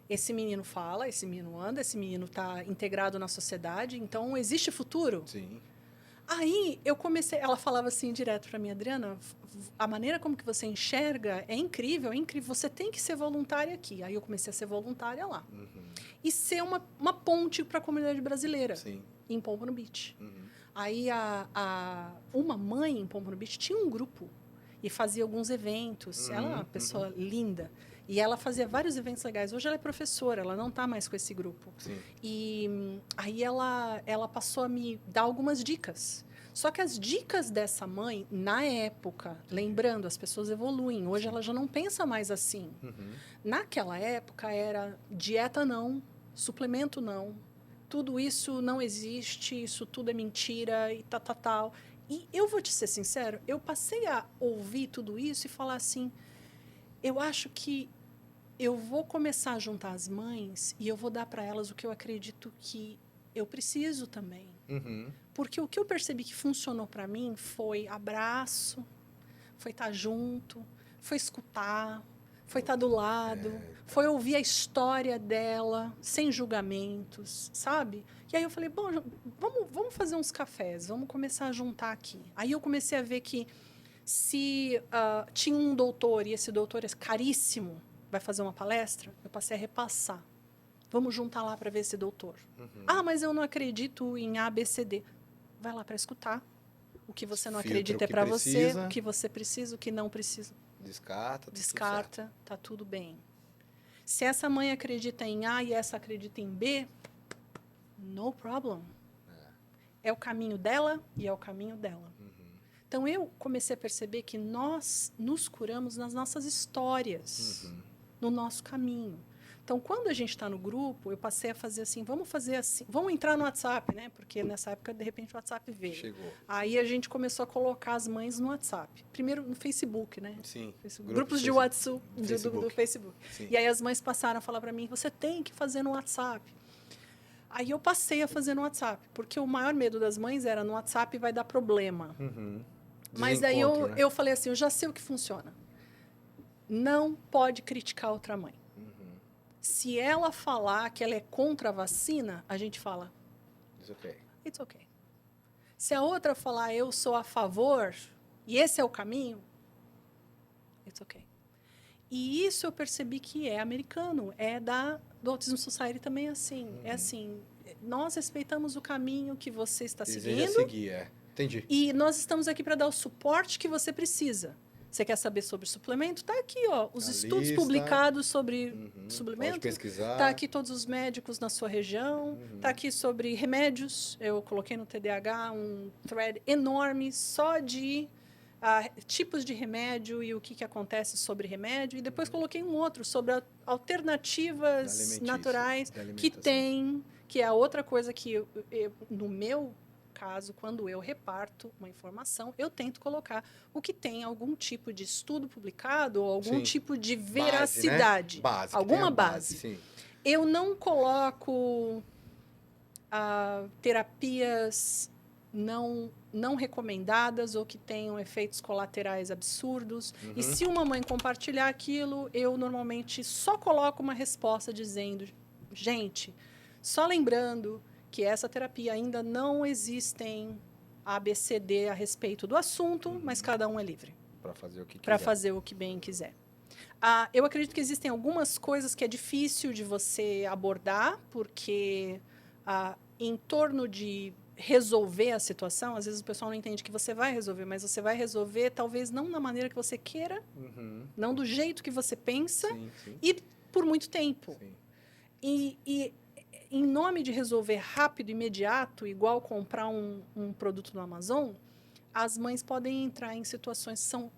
esse menino fala, esse menino anda, esse menino está integrado na sociedade, então existe futuro? Sim. Aí eu comecei, ela falava assim direto para mim, Adriana, a maneira como que você enxerga é incrível, você tem que ser voluntária aqui. Aí eu comecei a ser voluntária lá. E ser uma ponte para a comunidade brasileira. Sim. Em Pompano Beach. Aí uma mãe em Pompano Beach tinha um grupo e fazia alguns eventos. Ela é uma pessoa linda. E ela fazia vários eventos legais. Hoje ela é professora, ela não está mais com esse grupo. Sim. E aí ela passou a me dar algumas dicas. Só que as dicas dessa mãe, na época, lembrando, as pessoas evoluem. Hoje ela já não pensa mais assim. Naquela época era dieta não, suplemento não. Tudo isso não existe, isso tudo é mentira e tal. E eu vou te ser sincero, eu passei a ouvir tudo isso e falar assim, eu acho que eu vou começar a juntar as mães e eu vou dar para elas o que eu acredito que eu preciso também. Porque o que eu percebi que funcionou para mim foi abraço, foi estar junto, foi escutar, foi estar do lado, foi ouvir a história dela, sem julgamentos, sabe? E aí eu falei, bom, vamos fazer uns cafés, vamos começar a juntar aqui. Aí eu comecei a ver que se tinha um doutor, e esse doutor é caríssimo, vai fazer uma palestra, eu passei a repassar. Vamos juntar lá para ver esse doutor. Mas eu não acredito em A, B, C, D. Vai lá para escutar. O que você não acredita é para você, o que você precisa, o que não precisa. Descarta, tá tudo bem. Se essa mãe acredita em A e essa acredita em B, no problem. É o caminho dela e é o caminho dela. Então, eu comecei a perceber que nós nos curamos nas nossas histórias, no nosso caminho. Então, quando a gente está no grupo, eu passei a fazer assim, vamos entrar no WhatsApp, né? Porque nessa época, de repente, o WhatsApp veio. Chegou. Aí a gente começou a colocar as mães no WhatsApp. Primeiro no Facebook, né? Sim. Grupos de WhatsApp do Facebook. Sim. E aí as mães passaram a falar para mim, você tem que fazer no WhatsApp. Aí eu passei a fazer no WhatsApp, porque o maior medo das mães era no WhatsApp vai dar problema. Mas aí eu falei assim, eu já sei o que funciona. Não pode criticar outra mãe. Se ela falar que ela é contra a vacina, a gente fala, it's okay. Se a outra falar, eu sou a favor, e esse é o caminho, it's okay. E isso eu percebi que é americano, do Autism Society também é assim. É assim, nós respeitamos o caminho que você está seguindo. Seguir, entendi. E nós estamos aqui para dar o suporte que você precisa. Você quer saber sobre suplemento? Está aqui, ó, os estudos publicados sobre suplemento. Pode pesquisar. Está aqui todos os médicos na sua região. Está aqui sobre remédios. Eu coloquei no TDAH um thread enorme só de tipos de remédio e o que acontece sobre remédio. E depois coloquei um outro sobre alternativas naturais que é a outra coisa que, no meu caso, quando eu reparto uma informação, eu tento colocar o que tem algum tipo de estudo publicado ou algum Sim. tipo de Base, né? veracidade. Base, que Alguma tenha base. Sim. Eu não coloco terapias não recomendadas ou que tenham efeitos colaterais absurdos. E se uma mãe compartilhar aquilo, eu normalmente só coloco uma resposta dizendo, gente, só lembrando que essa terapia ainda não existem ABCD a respeito do assunto, mas cada um é livre. Para fazer o que quiser. Para fazer o que bem quiser. Eu acredito que existem algumas coisas que é difícil de você abordar, porque em torno de resolver a situação, às vezes o pessoal não entende que você vai resolver, mas você vai resolver talvez não da maneira que você queira, não do jeito que você pensa, e por muito tempo. Sim. E em nome de resolver rápido, imediato, igual comprar um produto no Amazon, as mães podem entrar em situações que são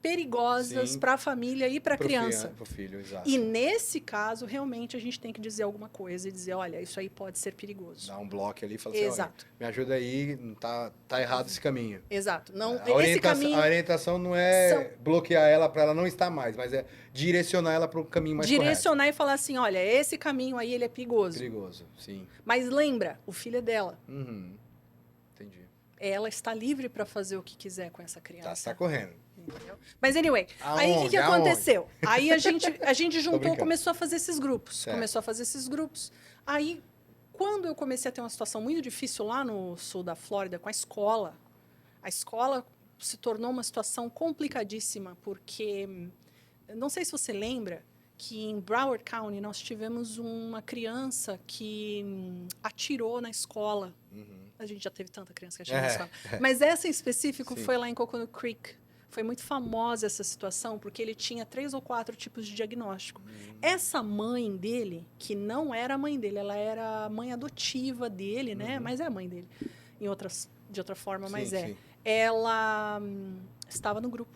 perigosas para a família e para a criança. Pro filho, exato. E nesse caso, realmente, a gente tem que dizer alguma coisa e dizer, olha, isso aí pode ser perigoso. Dá um bloco ali e fala assim, Exato. olha, me ajuda aí, não tá errado esse caminho. Exato. Não, Esse caminho... A orientação não é bloquear ela para ela não estar mais, mas é direcionar ela para o caminho mais direcionar e falar assim, olha, esse caminho aí, ele é perigoso. Perigoso, sim. Mas lembra, o filho é dela. Entendi. Ela está livre para fazer o que quiser com essa criança. Tá correndo. Entendeu? Mas, anyway, aí o que aconteceu? Aí a gente juntou, começou a fazer esses grupos. Certo. Começou a fazer esses grupos. Aí, quando eu comecei a ter uma situação muito difícil lá no sul da Flórida com a escola se tornou uma situação complicadíssima, porque, não sei se você lembra, que em Broward County nós tivemos uma criança que atirou na escola. A gente já teve tanta criança que atirou na escola. Mas essa em específico foi lá em Coconut Creek. Foi muito famosa essa situação, porque ele tinha 3 ou 4 tipos de diagnóstico. Essa mãe dele, que não era a mãe dele, ela era a mãe adotiva dele, né? Mas é a mãe dele, de outra forma, mas é. Sim. Ela estava no grupo.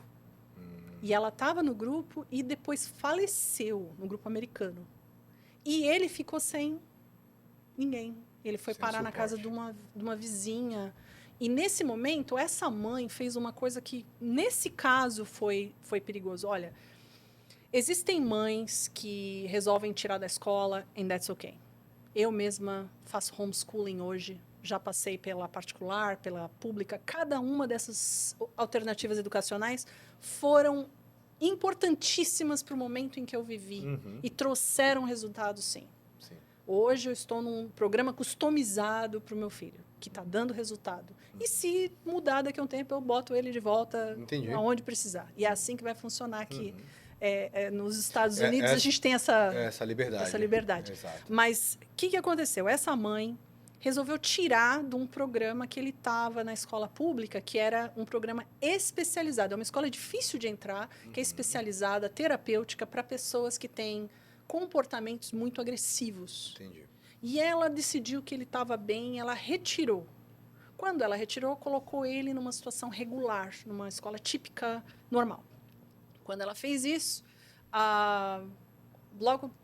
E ela estava no grupo e depois faleceu no grupo americano. E ele ficou sem ninguém. Ele foi parar na casa de uma vizinha. E, nesse momento, essa mãe fez uma coisa que, nesse caso, foi perigoso. Olha, existem mães que resolvem tirar da escola, and that's okay. Eu mesma faço homeschooling hoje, já passei pela particular, pela pública. Cada uma dessas alternativas educacionais foram importantíssimas para o momento em que eu vivi. E trouxeram resultados, sim. Hoje eu estou num programa customizado para o meu filho, que está dando resultado. E se mudar daqui a um tempo, eu boto ele de volta aonde precisar. E é assim que vai funcionar aqui. Nos Estados Unidos, a gente tem essa liberdade. Exato. Mas o que aconteceu? Essa mãe resolveu tirar de um programa que ele estava na escola pública, que era um programa especializado. É uma escola difícil de entrar, que é especializada, terapêutica, para pessoas que têm comportamentos muito agressivos. Entendi. E ela decidiu que ele estava bem, ela retirou. Quando ela retirou, colocou ele numa situação regular, numa escola típica, normal. Quando ela fez isso,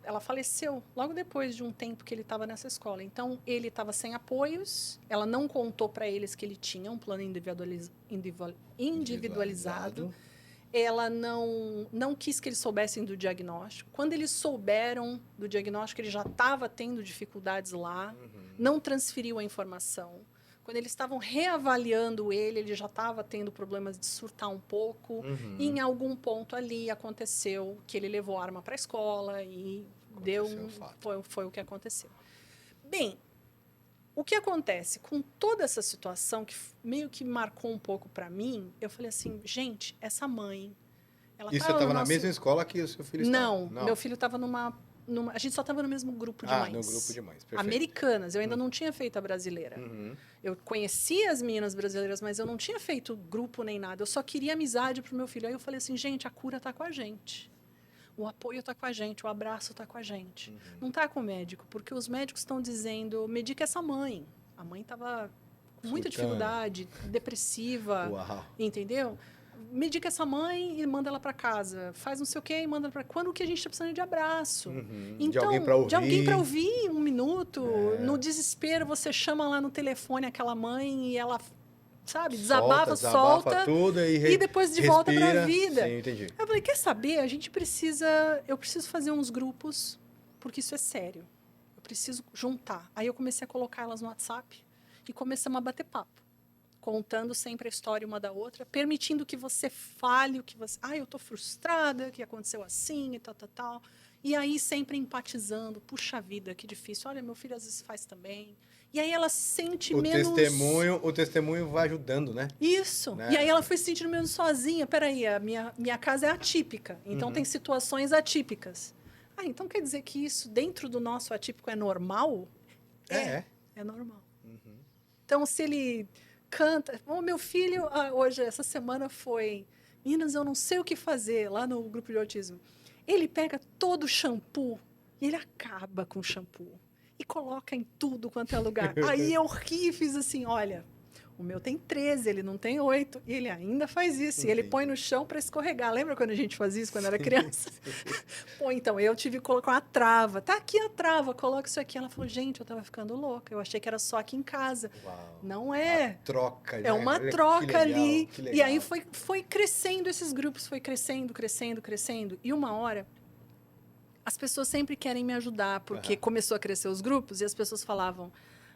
ela faleceu logo depois de um tempo que ele estava nessa escola. Então, ele estava sem apoios, ela não contou para eles que ele tinha um plano individualizado. Ela não quis que eles soubessem do diagnóstico. Quando eles souberam do diagnóstico, ele já estava tendo dificuldades lá, não transferiu a informação. Quando eles estavam reavaliando ele já estava tendo problemas de surtar um pouco. E em algum ponto ali aconteceu que ele levou arma para a escola e foi o que aconteceu. Bem, o que acontece com toda essa situação, que meio que marcou um pouco para mim, eu falei assim, gente, essa mãe... E você estava na mesma escola que o seu filho estava? Não, meu filho estava a gente só estava no mesmo grupo de mães. No grupo de mães, perfeito. Americanas, eu ainda não tinha feito a brasileira. Eu conhecia as meninas brasileiras, mas eu não tinha feito grupo nem nada. Eu só queria amizade para o meu filho. Aí eu falei assim, gente, a cura está com a gente. O apoio está com a gente, o abraço está com a gente. Não está com o médico, porque os médicos estão dizendo, medica essa mãe. A mãe estava com muita dificuldade, depressiva, entendeu? medica essa mãe e manda ela para casa. Faz não sei o quê e manda para... Quando que a gente está precisando de abraço? Então, de alguém para ouvir. De alguém para ouvir 1 minuto. No desespero, você chama lá no telefone aquela mãe e ela, sabe, desabafa tudo e depois de volta para a vida. Sim, entendi. Eu falei, quer saber? Eu preciso fazer uns grupos, porque isso é sério. Eu preciso juntar. Aí eu comecei a colocar elas no WhatsApp e começamos a bater papo, contando sempre a história uma da outra, permitindo que você fale o que você... eu tô frustrada, que aconteceu assim e tal, tal, tal. E aí sempre empatizando. Puxa vida, que difícil. Olha, meu filho às vezes faz também. E aí ela se sente menos... O testemunho vai ajudando, né? Isso. Né? E aí ela foi se sentindo menos sozinha. Peraí, a minha casa é atípica. Então tem situações atípicas. Então quer dizer que isso dentro do nosso atípico é normal? É normal. Então se ele... canta. Meu filho, hoje, essa semana foi... Meninas, eu não sei o que fazer lá no grupo de autismo. Ele pega todo o shampoo e ele acaba com o shampoo. E coloca em tudo quanto é lugar. Aí eu ri e fiz assim, olha... O meu tem 13, ele não tem 8. E ele ainda faz isso. E ele põe no chão para escorregar. Lembra quando a gente fazia isso quando era criança? Pô, então, eu tive que colocar uma trava. Tá aqui a trava, coloca isso aqui. Ela falou, gente, eu tava ficando louca. Eu achei que era só aqui em casa. Uau. Não é. Uma troca. É uma troca ali. Que legal. E aí foi crescendo esses grupos. Foi crescendo. E uma hora... As pessoas sempre querem me ajudar. Porque começou a crescer os grupos. E as pessoas falavam...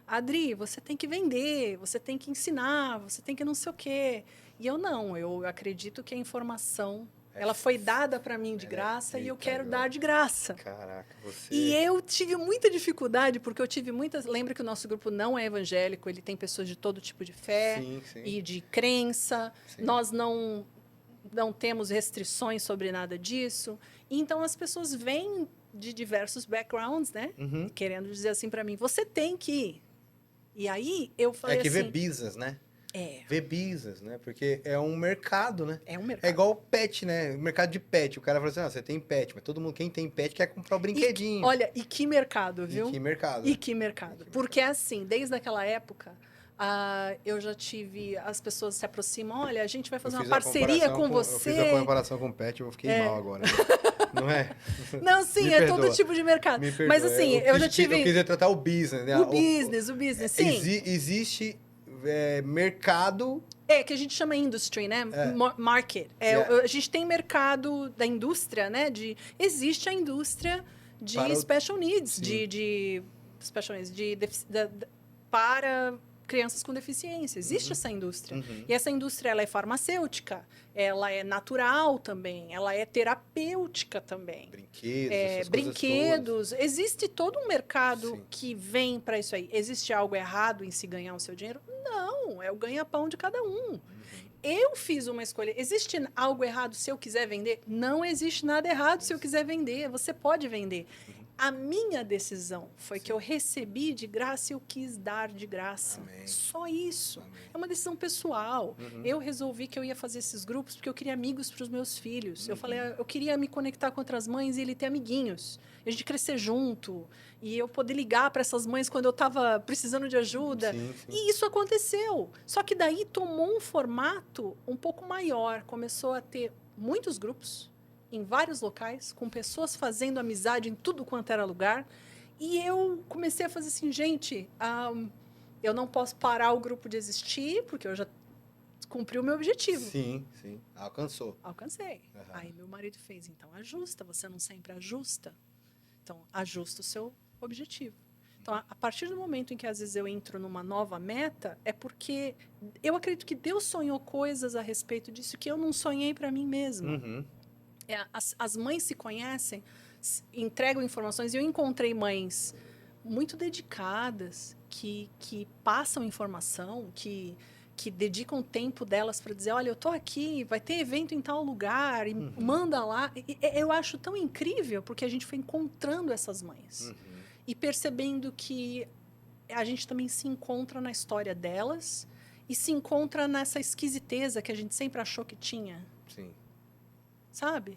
Adri, você tem que vender, você tem que ensinar, você tem que não sei o quê. E eu acredito que a informação, ela foi dada para mim de graça e eu quero dar de graça. Caraca, você... E eu tive muita dificuldade, porque eu tive muitas... Lembra que o nosso grupo não é evangélico, ele tem pessoas de todo tipo de fé e de crença. Sim. Nós não temos restrições sobre nada disso. Então, as pessoas vêm de diversos backgrounds, né? Querendo dizer assim para mim, você tem que ir. E aí, eu falei assim... vê business, né? Vê business, né? Porque é um mercado, né? É um mercado. É igual pet, né? O mercado de pet. O cara fala assim, você tem pet. Mas todo mundo, quem tem pet, quer comprar o brinquedinho. Olha, e que mercado, viu? E que mercado. E que mercado. Porque, assim, desde aquela época, eu já tive... As pessoas se aproximam. Olha, a gente vai fazer uma parceria com você. Eu fiz a comparação com pet, eu fiquei mal agora. Né? Não é? Não, sim, é todo tipo de mercado. Mas assim, eu já tive... Eu quis tratar o business, né? O business, sim. Existe mercado... que a gente chama industry, né? Market. A gente tem mercado da indústria, né? Existe a indústria de special needs, para crianças com deficiência. Existe essa indústria. E essa indústria, ela é farmacêutica, ela é natural também, ela é terapêutica também. Brinquedos. Existe todo um mercado que vem para isso aí. Existe algo errado em se ganhar o seu dinheiro? Não, é o ganha-pão de cada um. Eu fiz uma escolha. Existe algo errado se eu quiser vender? Não existe nada errado se eu quiser vender. Você pode vender. A minha decisão foi que eu recebi de graça e eu quis dar de graça. Amém. Só isso. Amém. É uma decisão pessoal. Eu resolvi que eu ia fazer esses grupos porque eu queria amigos para os meus filhos. Eu falei, eu queria me conectar com outras mães e ele ter amiguinhos. A gente crescer junto. E eu poder ligar para essas mães quando eu estava precisando de ajuda. Sim. E isso aconteceu. Só que daí tomou um formato um pouco maior. Começou a ter muitos grupos em vários locais, com pessoas fazendo amizade em tudo quanto era lugar. E eu comecei a fazer assim, gente, eu não posso parar o grupo de existir, porque eu já cumpri o meu objetivo. Sim. Alcançou. Alcancei. Aí meu marido fez, então ajusta, você não sempre ajusta. Então, ajusta o seu objetivo. Então, a partir do momento em que, às vezes, eu entro numa nova meta, é porque eu acredito que Deus sonhou coisas a respeito disso que eu não sonhei para mim mesma. As mães se conhecem, entregam informações. E eu encontrei mães muito dedicadas, que passam informação, que dedicam o tempo delas para dizer, olha, eu estou aqui, vai ter evento em tal lugar, e manda lá. Eu acho tão incrível, porque a gente foi encontrando essas mães. E percebendo que a gente também se encontra na história delas e se encontra nessa esquisiteza que a gente sempre achou que tinha. Sim. Sabe?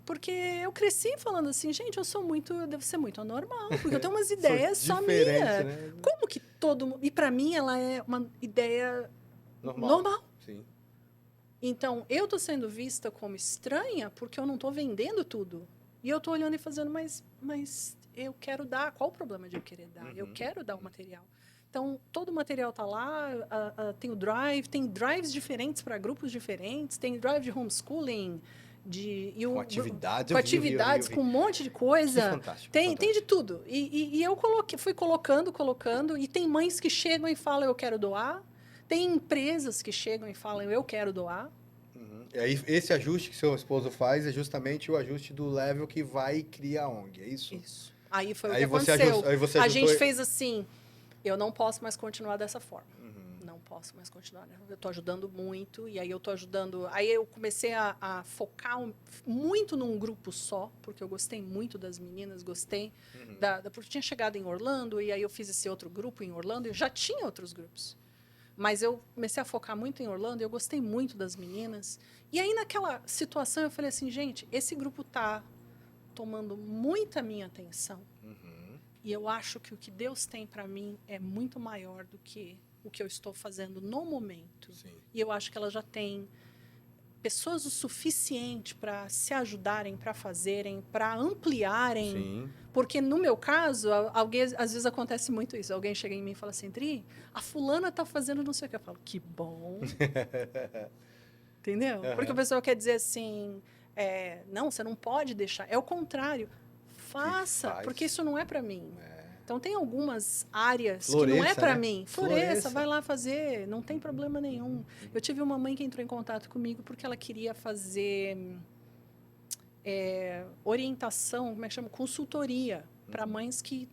Porque eu cresci falando assim, gente, devo ser muito anormal, porque eu tenho umas ideias só minha. Né? Como que todo mundo... E para mim ela é uma ideia normal. Sim. Então, eu estou sendo vista como estranha porque eu não estou vendendo tudo. E eu estou olhando e fazendo, mas eu quero dar. Qual o problema de eu querer dar? Eu quero dar o material. Então, todo o material está lá, tem o drive, tem drives diferentes para grupos diferentes, tem drive de homeschooling, Com atividades, com atividades, com um monte de coisa. Que fantástico. Tem de tudo. E eu fui colocando, e tem mães que chegam e falam, eu quero doar. Tem empresas que chegam e falam, eu quero doar. E aí, esse ajuste que seu esposo faz é justamente o ajuste do level que vai criar a ONG, é isso? Isso. Aí foi o Aí que você aconteceu. aí você A ajustou... gente fez assim, eu não posso mais continuar dessa forma. Não posso mais continuar. Eu estou ajudando muito, e aí eu estou ajudando... Aí eu comecei a focar muito num grupo só, porque eu gostei muito das meninas, gostei porque eu tinha chegado em Orlando, e aí eu fiz esse outro grupo em Orlando, e eu já tinha outros grupos. Mas eu comecei a focar muito em Orlando, e eu gostei muito das meninas. E aí, naquela situação, eu falei assim, gente, esse grupo está tomando muita minha atenção. E eu acho que o que Deus tem para mim é muito maior do que o que eu estou fazendo no momento. Sim. E eu acho que ela já tem pessoas o suficiente para se ajudarem, para fazerem, para ampliarem. Sim. Porque, no meu caso, alguém, às vezes acontece muito isso. Alguém chega em mim e fala assim, Dri, a fulana está fazendo não sei o que. Eu falo, que bom. Entendeu? Porque a pessoa quer dizer assim, não, você não pode deixar. É o contrário. Faça, porque isso não é para mim. Então, tem algumas áreas que não é para mim. Floresça, vai lá fazer, não tem problema nenhum. Eu tive uma mãe que entrou em contato comigo porque ela queria fazer orientação, como é que chama? Consultoria para mães que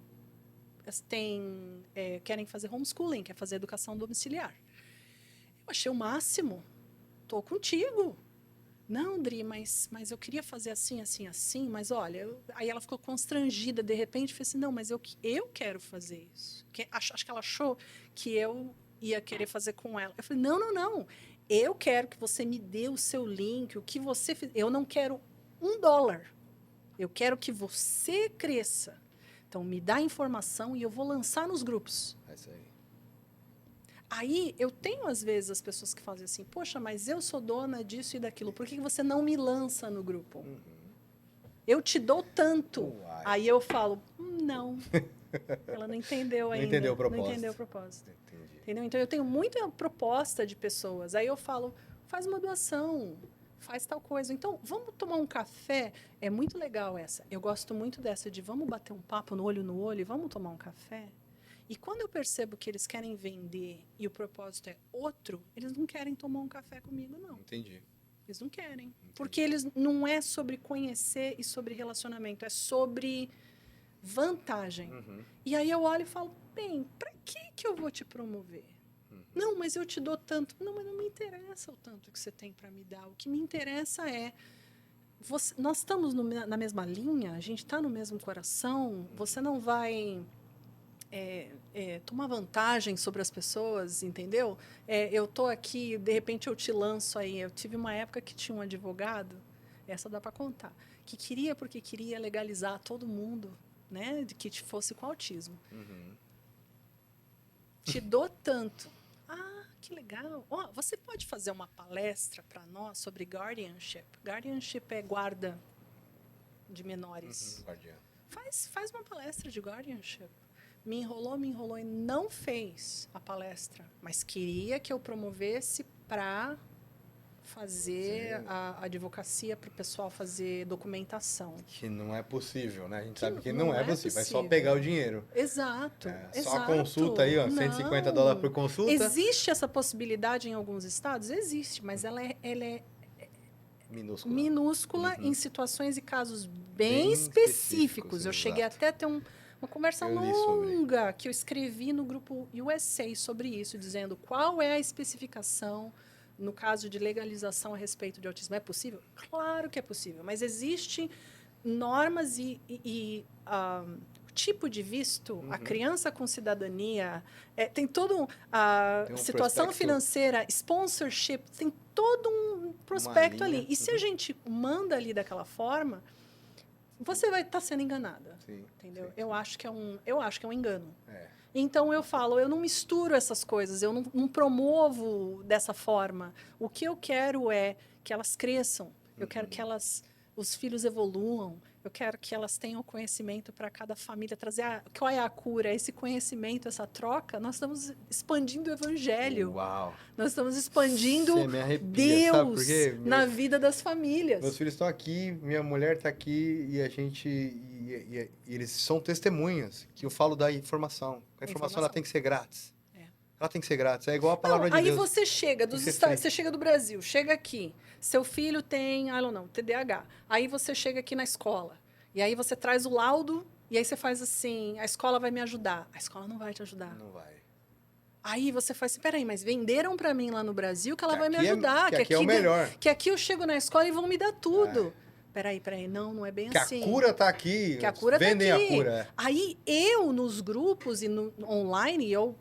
querem fazer homeschooling, quer fazer educação domiciliar. Eu achei o máximo. Estou contigo. Não, Dri, mas eu queria fazer assim, assim, assim, mas olha... Aí ela ficou constrangida, de repente, falei assim, não, mas eu quero fazer isso. Acho que ela achou que eu ia querer fazer com ela. Eu falei, não. Eu quero que você me dê o seu link, o que você fez. Eu não quero $1. Eu quero que você cresça. Então, me dá informação e eu vou lançar nos grupos. É isso aí. Aí, eu tenho, às vezes, as pessoas que fazem assim, poxa, mas eu sou dona disso e daquilo, por que você não me lança no grupo? Eu te dou tanto. Uai. Aí eu falo, não. Ela não entendeu ainda. Não entendeu o propósito. Não entendeu o propósito. Entendi. Entendeu? Então, eu tenho muita proposta de pessoas. Aí eu falo, faz uma doação, faz tal coisa. Então, vamos tomar um café? É muito legal essa. Eu gosto muito dessa de vamos bater um papo no olho e vamos tomar um café? E quando eu percebo que eles querem vender e o propósito é outro, eles não querem tomar um café comigo, não. Entendi. Eles não querem. Porque eles não é sobre conhecer e sobre relacionamento, é sobre vantagem. E aí eu olho e falo, bem, para que eu vou te promover? Não, mas eu te dou tanto. Não, mas não me interessa o tanto que você tem para me dar. O que me interessa é... nós estamos na mesma linha, a gente está no mesmo coração, você não vai... tomar vantagem sobre as pessoas, entendeu? Eu estou aqui, de repente eu te lanço aí. Eu tive uma época que tinha um advogado, essa dá para contar, que queria, porque queria legalizar todo mundo, né, de que fosse com autismo. Te dou tanto. Ah, que legal. Você pode fazer uma palestra para nós sobre guardianship. Guardianship é guarda de menores. Guardiã. Faz uma palestra de guardianship. Me enrolou e não fez a palestra, mas queria que eu promovesse para fazer a advocacia, para o pessoal fazer documentação. Que não é possível, né? A gente sabe que não não é é possível, é só possível. pegar o dinheiro. Exato. Só a consulta aí, ó, Não. $150 por consulta. Existe essa possibilidade em alguns estados? Existe, mas ela é minúscula em situações e casos bem específicos. Eu cheguei até a ter uma conversa longa que eu escrevi no grupo USA sobre isso, dizendo qual é a especificação no caso de legalização a respeito de autismo. É possível? Claro que é possível, mas existem normas e tipo de visto, a criança com cidadania, tem todo a situação financeira, sponsorship, tem todo um prospecto ali. E se a gente manda ali daquela forma, você vai estar sendo enganada. Sim, entendeu? Sim. Eu acho que é um engano. Então eu falo, eu não misturo essas coisas, eu não promovo dessa forma. O que eu quero é que elas cresçam, eu quero que os filhos evoluam, eu quero que elas tenham conhecimento para cada família trazer. Qual é a cura? Esse conhecimento, essa troca, nós estamos expandindo o evangelho. Uau! Nós estamos expandindo Você me arrepia, sabe por Deus quê? na vida das famílias. Meus filhos estão aqui, minha mulher está aqui e a gente. E eles são testemunhas que eu falo da informação. A informação ela tem que ser grátis. Ela tem que ser grátis. É igual a palavra de aí Deus. Aí você chega você chega do Brasil, chega aqui. Seu filho tem, não, TDAH. Aí você chega aqui na escola. E aí você traz o laudo e aí você faz assim, a escola vai me ajudar. A escola não vai te ajudar. Não vai. Aí você faz assim, peraí, mas venderam para mim lá no Brasil que ela vai me ajudar. Que aqui é o melhor. Que aqui eu chego na escola e vão me dar tudo. Peraí, não é bem assim. Que a cura tá aqui. Que a cura vendem tá aqui. A cura. Aí eu, nos grupos e online, eu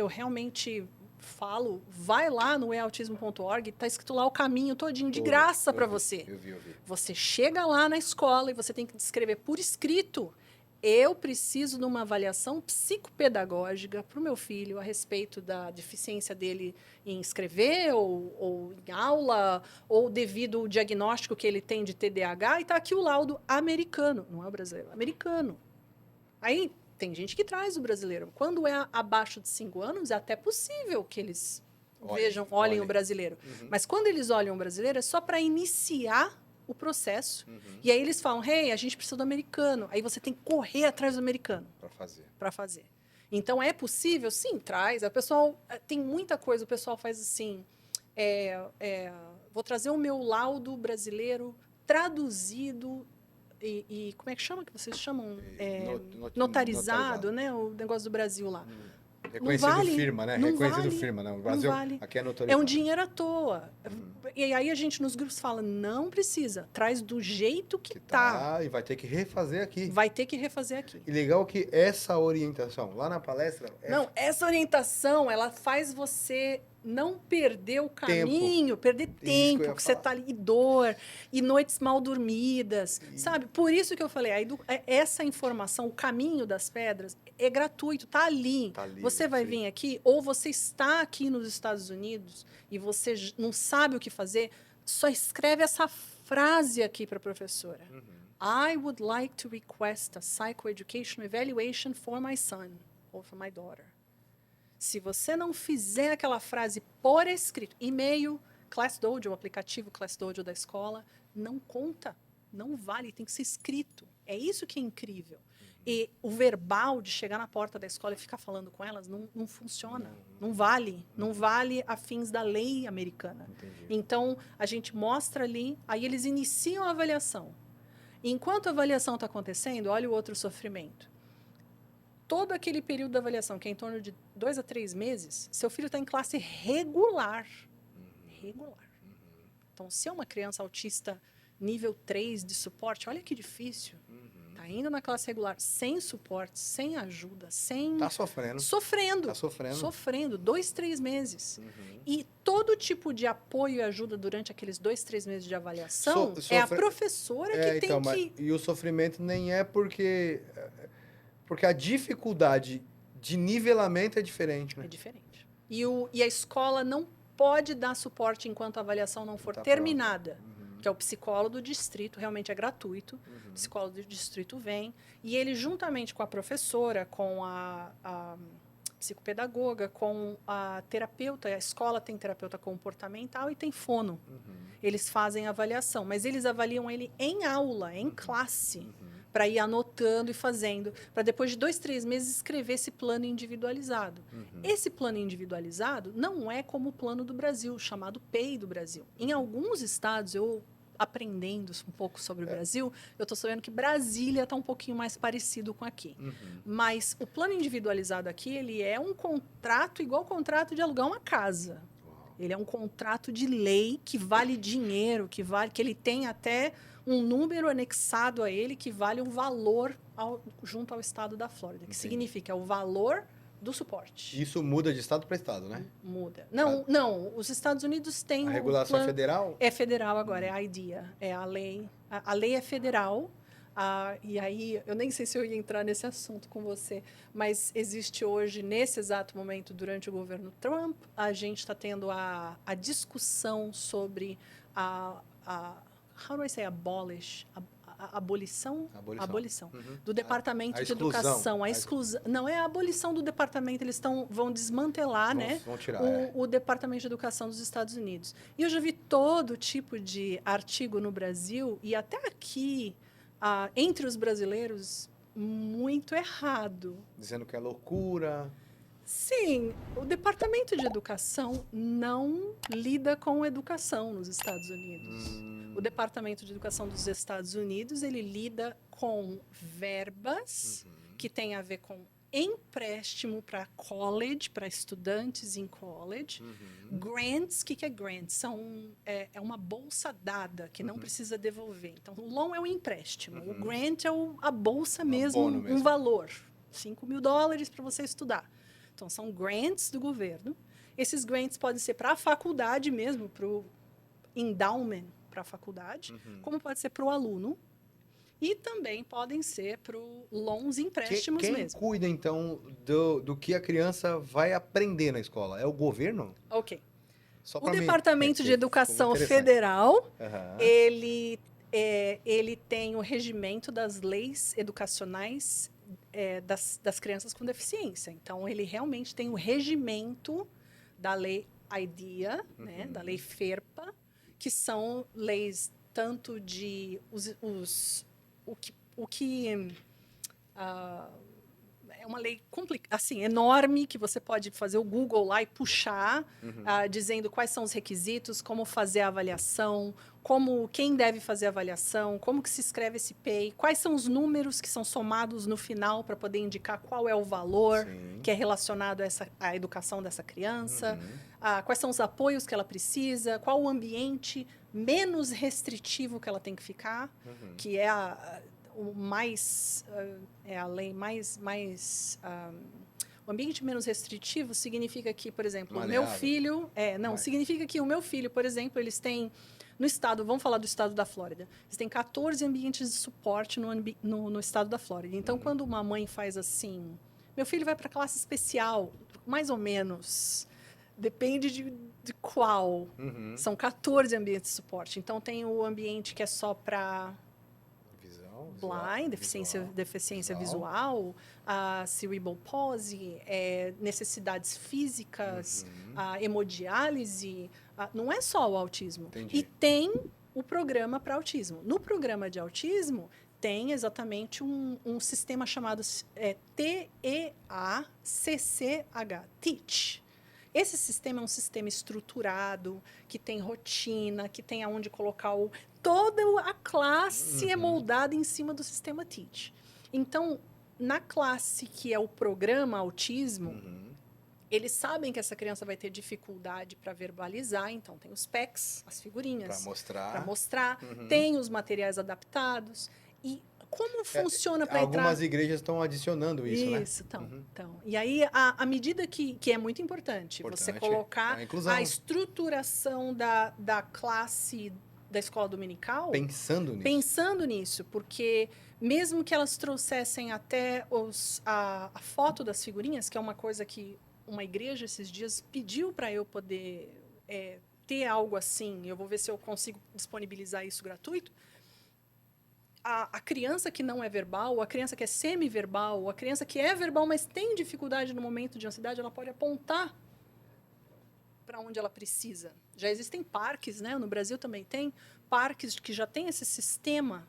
realmente falo, vai lá no eautismo.org, tá escrito lá o caminho todinho de graça para você. Eu vi. Você chega lá na escola e você tem que descrever por escrito. Eu preciso de uma avaliação psicopedagógica para o meu filho a respeito da deficiência dele em escrever ou em aula, ou devido ao diagnóstico que ele tem de TDAH. E está aqui o laudo americano, não é o brasileiro, americano. Aí tem gente que traz o brasileiro. Quando é abaixo de 5 anos, é até possível que eles olhem o brasileiro. Mas quando eles olham o brasileiro, é só para iniciar o processo. E aí eles falam, a gente precisa do americano. Aí você tem que correr atrás do americano. Para fazer. Então, é possível? Sim, traz. O pessoal, tem muita coisa. O pessoal faz assim, vou trazer o meu laudo brasileiro traduzido e como é que chama? Que vocês chamam? Notarizado, né? O negócio do Brasil lá. Reconhecido firma, né? Não Reconhecido vale, firma, não. O Brasil, não vale. Aqui é notarizado. É um dinheiro à toa. E aí a gente nos grupos fala, não precisa. Traz do jeito que tá. E vai ter que refazer aqui. Vai ter que refazer aqui. E legal que essa orientação, lá na palestra... Não, essa orientação, ela faz você não perder o caminho, perder tempo, que você tá ali, e dor, e noites mal dormidas, sabe? Por isso que eu falei, essa informação, o caminho das pedras, é gratuito, tá ali. Você vai vir aqui, ou você está aqui nos Estados Unidos e você não sabe o que fazer, só escreve essa frase aqui para a professora. I would like to request a psychoeducation evaluation for my son or for my daughter. Se você não fizer aquela frase por escrito, e-mail, ClassDojo, o aplicativo ClassDojo da escola, não conta, não vale, tem que ser escrito. É isso que é incrível. E o verbal de chegar na porta da escola e ficar falando com elas não funciona, não vale a fins da lei americana. Entendi. Então, a gente mostra ali, aí eles iniciam a avaliação. Enquanto a avaliação está acontecendo, olha o outro sofrimento. Todo aquele período da avaliação, que é em torno de 2 a 3 meses, seu filho está em classe regular. Regular. Então, se é uma criança autista nível 3 de suporte, olha que difícil. Está indo na classe regular, sem suporte, sem ajuda, sem... Está sofrendo. Sofrendo. Está sofrendo. Sofrendo, 2, 3 meses. E todo tipo de apoio e ajuda durante aqueles 2, 3 meses de avaliação, é a professora que tem que... E o sofrimento nem é porque a dificuldade de nivelamento é diferente, né? É diferente. E a escola não pode dar suporte enquanto a avaliação não for terminada. Que é o psicólogo do distrito, realmente é gratuito. O psicólogo do distrito vem e ele, juntamente com a professora, com a psicopedagoga, com a terapeuta, a escola tem terapeuta comportamental e tem fono. Eles fazem a avaliação, mas eles avaliam ele em aula, em classe. Para ir anotando e fazendo, para depois de 2, 3 meses escrever esse plano individualizado. Esse plano individualizado não é como o plano do Brasil, chamado PEI do Brasil. Em alguns estados, eu aprendendo um pouco sobre o Brasil, eu estou sabendo que Brasília está um pouquinho mais parecido com aqui. Mas o plano individualizado aqui, ele é um contrato igual ao contrato de alugar uma casa. Ele é um contrato de lei que vale dinheiro, que ele tem até um número anexado a ele que vale um valor junto ao estado da Flórida, que significa o valor do suporte. Isso muda de estado para estado, né? Muda. Não, os Estados Unidos têm... A regulação é federal? É federal agora, é a IDEA, é a lei. A lei é federal, E aí, eu nem sei se eu ia entrar nesse assunto com você, mas existe hoje, nesse exato momento, durante o governo Trump, a gente está tendo a discussão sobre how do I say abolish? Abolição? Abolição. Uhum. Do Departamento A de exclusão. Educação. A exclusão. Não, é a abolição do departamento. Eles vão desmantelar, né? Vão tirar, o Departamento de Educação dos Estados Unidos. E eu já vi todo tipo de artigo no Brasil, e até aqui, entre os brasileiros, muito errado. Dizendo que é loucura. Sim, o Departamento de Educação não lida com educação nos Estados Unidos. O Departamento de Educação dos Estados Unidos, ele lida com verbas que têm a ver com empréstimo para college, para estudantes em college. Grants, o que é grants? É uma bolsa dada que não precisa devolver. Então, o loan é o empréstimo. O grant é a bolsa mesmo, um valor. $5.000 para você estudar. Então, são grants do governo. Esses grants podem ser para a faculdade mesmo, para o endowment para a faculdade, como pode ser para o aluno. E também podem ser para loans, empréstimos quem mesmo. Quem cuida, então, do que a criança vai aprender na escola? É o governo? Ok. Só o Departamento de Educação Federal, ele tem o regimento das leis educacionais das crianças com deficiência. Então, ele realmente tem o regimento da lei IDEA, né, da lei FERPA, que são leis tanto de é uma lei assim, enorme, que você pode fazer o Google lá e puxar, dizendo quais são os requisitos, como fazer a avaliação, quem deve fazer a avaliação, como que se escreve esse PEI, quais são os números que são somados no final para poder indicar qual é o valor que é relacionado à educação dessa criança, quais são os apoios que ela precisa, qual o ambiente menos restritivo que ela tem que ficar, que é a lei mais o ambiente menos restritivo significa que, por exemplo, o meu filho... significa que o meu filho, por exemplo, eles têm... No estado, vamos falar do estado da Flórida, eles têm 14 ambientes de suporte no estado da Flórida. Então, quando uma mãe faz assim... Meu filho vai para classe especial, mais ou menos... Depende de qual. São 14 ambientes de suporte. Então, tem o ambiente que é só para... blind, deficiência visual, cerebral palsy, necessidades físicas, hemodiálise. Não é só o autismo. Entendi. E tem o programa para autismo. No programa de autismo, tem exatamente um sistema chamado TEACCH, TEACH. Esse sistema é um sistema estruturado, que tem rotina, que tem aonde colocar toda a classe é moldada em cima do sistema TEACH. Então, na classe que é o programa autismo, eles sabem que essa criança vai ter dificuldade para verbalizar, então tem os PECs, as figurinhas. Para mostrar. Tem os materiais adaptados. E como funciona para entrar... Algumas igrejas estão adicionando isso, né? Isso, então. E aí, à medida que é muito importante você colocar a estruturação da classe da escola dominical... Pensando nisso, porque mesmo que elas trouxessem até a foto das figurinhas, que é uma coisa que uma igreja esses dias pediu para eu poder ter algo assim, eu vou ver se eu consigo disponibilizar isso gratuito. A criança que não é verbal, a criança que é semi-verbal, a criança que é verbal, mas tem dificuldade no momento de ansiedade, ela pode apontar para onde ela precisa. Já existem parques, né? No Brasil também tem parques que já tem esse sistema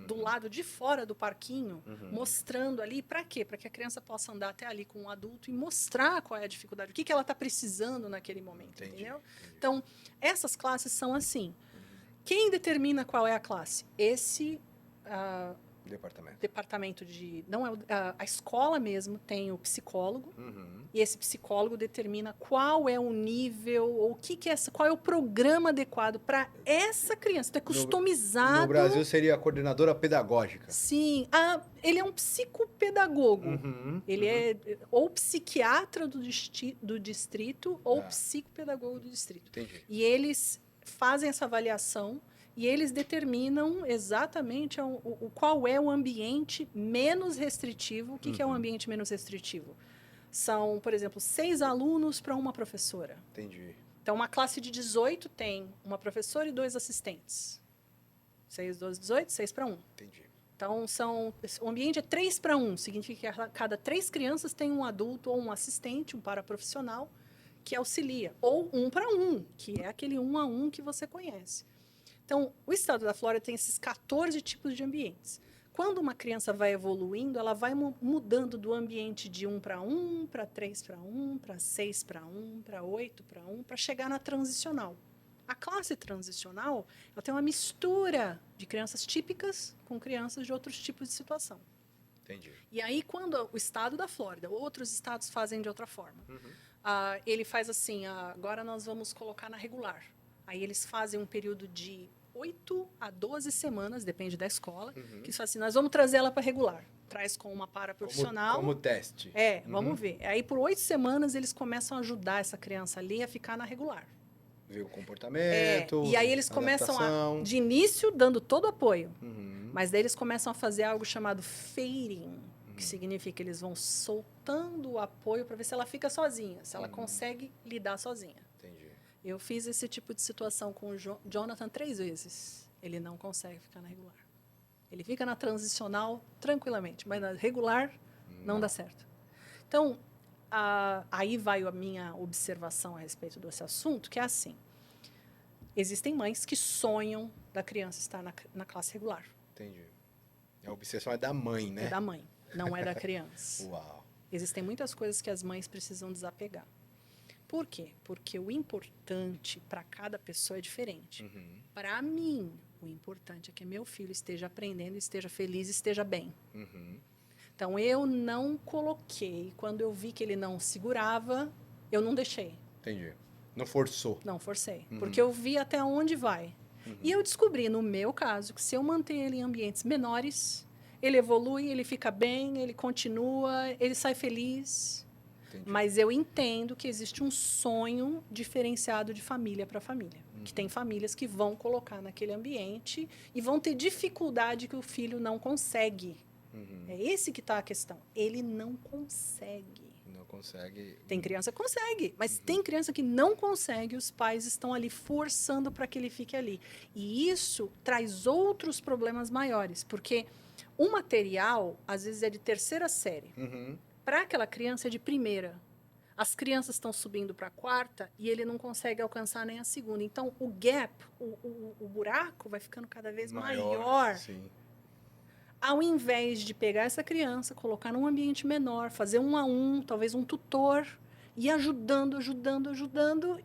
do lado de fora do parquinho, mostrando ali para quê? Para que a criança possa andar até ali com um adulto e mostrar qual é a dificuldade, o que ela está precisando naquele momento, entendeu? Então, essas classes são assim. Quem determina qual é a classe? Esse departamento de... Não é a escola mesmo tem o psicólogo, e esse psicólogo determina qual é o nível, ou qual é o programa adequado para essa criança. Então, é customizado. No Brasil seria a coordenadora pedagógica. Sim. Ele é um psicopedagogo. Ele é ou psiquiatra do distrito ou psicopedagogo do distrito. Entendi. E eles fazem essa avaliação. E eles determinam exatamente qual é o ambiente menos restritivo. O que é um ambiente menos restritivo? São, por exemplo, 6 alunos para uma professora. Entendi. Então, uma classe de 18 tem uma professora e 2 assistentes. 6, 12, 18, 6 para 1. Entendi. Então, o ambiente é 3 para 1. Significa que cada 3 crianças tem um adulto ou um assistente, um paraprofissional, que auxilia. Ou 1 para 1, que é aquele 1 a 1 que você conhece. Então, o estado da Flórida tem esses 14 tipos de ambientes. Quando uma criança vai evoluindo, ela vai mudando do ambiente de 1 para 1, para 3 para 1, para 6 para 1, para 8 para 1, para chegar na transicional. A classe transicional, ela tem uma mistura de crianças típicas com crianças de outros tipos de situação. Entendi. E aí, quando o estado da Flórida, outros estados fazem de outra forma. Ele faz assim, agora nós vamos colocar na regular. Aí eles fazem um período de 8 a 12 semanas, depende da escola, que eles falam assim, nós vamos trazer ela para regular. Traz com uma paraprofissional. Como teste. Vamos ver. Aí, por 8 semanas, eles começam a ajudar essa criança ali a ficar na regular. Ver o comportamento. E aí eles começam de início, dando todo o apoio. Mas daí eles começam a fazer algo chamado fading, que significa que eles vão soltando o apoio para ver se ela fica sozinha, se ela consegue lidar sozinha. Entendi. Eu fiz esse tipo de situação com o Jonathan 3 vezes. Ele não consegue ficar na regular. Ele fica na transicional tranquilamente, mas na regular não dá certo. Então, aí vai a minha observação a respeito desse assunto, que é assim. Existem mães que sonham da criança estar na classe regular. Entendi. A obsessão é da mãe, né? É da mãe, não é da criança. Uau. Existem muitas coisas que as mães precisam desapegar. Por quê? Porque o importante para cada pessoa é diferente. Para mim, o importante é que meu filho esteja aprendendo, esteja feliz, esteja bem. Então, eu não coloquei. Quando eu vi que ele não segurava, eu não deixei. Entendi. Não forçou. Não forcei. Porque eu vi até onde vai. E eu descobri, no meu caso, que se eu manter ele em ambientes menores, ele evolui, ele fica bem, ele continua, ele sai feliz. Entendi. Mas eu entendo que existe um sonho diferenciado de família para família. Que tem famílias que vão colocar naquele ambiente e vão ter dificuldade que o filho não consegue. É esse que está a questão. Ele não consegue. Não consegue. Tem criança que consegue, mas tem criança que não consegue. Os pais estão ali forçando para que ele fique ali. E isso traz outros problemas maiores, porque o material, às vezes, é de terceira série. Para aquela criança é de primeira. As crianças estão subindo para a quarta e ele não consegue alcançar nem a segunda. Então, o gap, o buraco vai ficando cada vez maior. Sim. Ao invés de pegar essa criança, colocar num ambiente menor, fazer 1 a 1, talvez um tutor, e ajudando,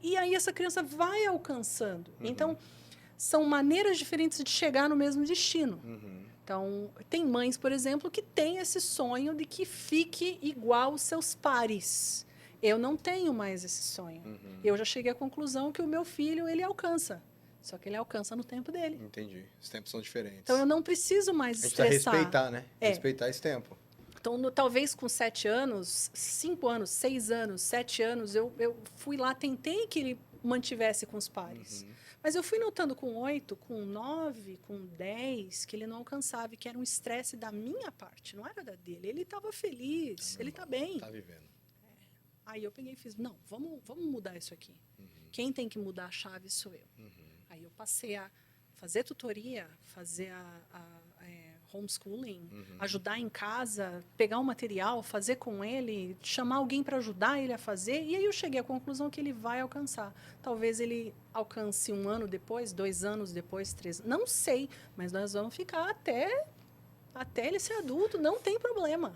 e aí essa criança vai alcançando. Então, são maneiras diferentes de chegar no mesmo destino. Então, tem mães, por exemplo, que têm esse sonho de que fique igual aos seus pares. Eu não tenho mais esse sonho. Eu já cheguei à conclusão que o meu filho, ele alcança. Só que ele alcança no tempo dele. Entendi. Os tempos são diferentes. Então, eu não preciso mais estressar. A gente precisa respeitar, né? Respeitar esse tempo. Então, talvez com 7 anos, 5 anos, 6 anos, 7 anos, eu fui lá, tentei que ele mantivesse com os pares. Mas eu fui notando com 8, com 9, com 10, que ele não alcançava, e que era um estresse da minha parte, não era da dele. Ele estava feliz, ele está bem. Está vivendo. Aí eu peguei e fiz, não, vamos mudar isso aqui. Quem tem que mudar a chave sou eu. Aí eu passei a fazer tutoria, fazer homeschooling, ajudar em casa, pegar o material, fazer com ele, chamar alguém para ajudar ele a fazer. E aí eu cheguei à conclusão que ele vai alcançar. Talvez ele alcance 1 ano depois, 2 anos depois, 3. Não sei, mas nós vamos ficar até ele ser adulto, não tem problema.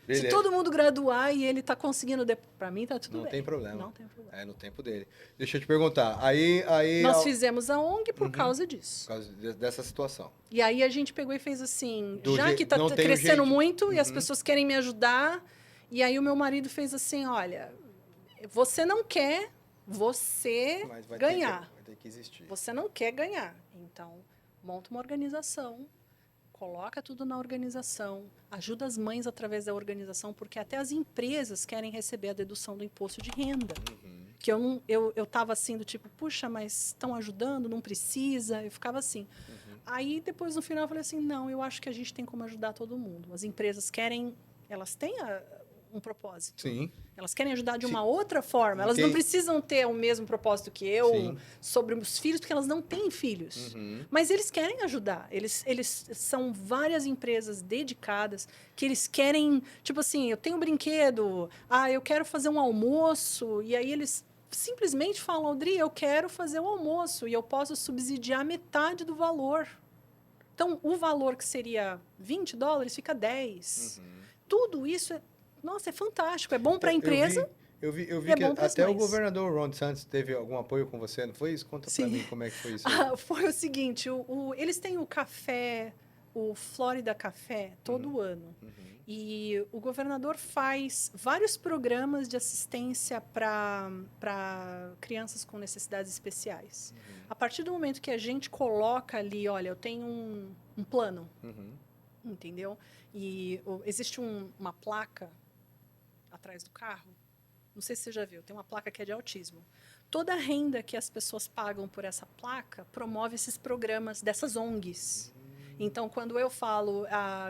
Beleza. Se todo mundo graduar e ele está conseguindo... Para mim, está tudo bem. Não tem problema. Não tem problema. É no tempo dele. Deixa eu te perguntar. Aí nós fizemos a ONG por causa disso. Por causa dessa situação. E aí a gente pegou e fez assim... já que está crescendo muito e as pessoas querem me ajudar... E aí o meu marido fez assim, olha... Você não quer ganhar. Vai ter que existir. Você não quer ganhar. Então, monta uma organização... Coloca tudo na organização, ajuda as mães através da organização, porque até as empresas querem receber a dedução do imposto de renda. que eu tava assim, do tipo, puxa, mas estão ajudando, não precisa. Eu ficava assim. Aí, depois, no final, eu falei assim, não, eu acho que a gente tem como ajudar todo mundo. As empresas querem, elas têm um propósito. Sim. Elas querem ajudar de Sim. uma outra forma. Elas não precisam ter o mesmo propósito que eu Sim. sobre os filhos, porque elas não têm filhos. Mas eles querem ajudar. Eles são várias empresas dedicadas que eles querem, tipo assim, eu tenho um brinquedo, eu quero fazer um almoço, e aí eles simplesmente falam, Audrey, eu quero fazer um almoço e eu posso subsidiar metade do valor. Então, o valor que seria $20 fica 10. Tudo isso é fantástico. É bom para a empresa. Eu vi é que bom pras até o mães. governador Ron DeSantis teve algum apoio com você, não foi isso? Conta para mim como é que foi isso aí. Foi o seguinte, eles têm o café, o Florida Café, todo ano. E o governador faz vários programas de assistência para crianças com necessidades especiais. A partir do momento que a gente coloca ali, olha, eu tenho um plano, entendeu? E existe uma placa atrás do carro, não sei se você já viu, tem uma placa que é de autismo. Toda a renda que as pessoas pagam por essa placa promove esses programas dessas ONGs. Então, quando eu falo,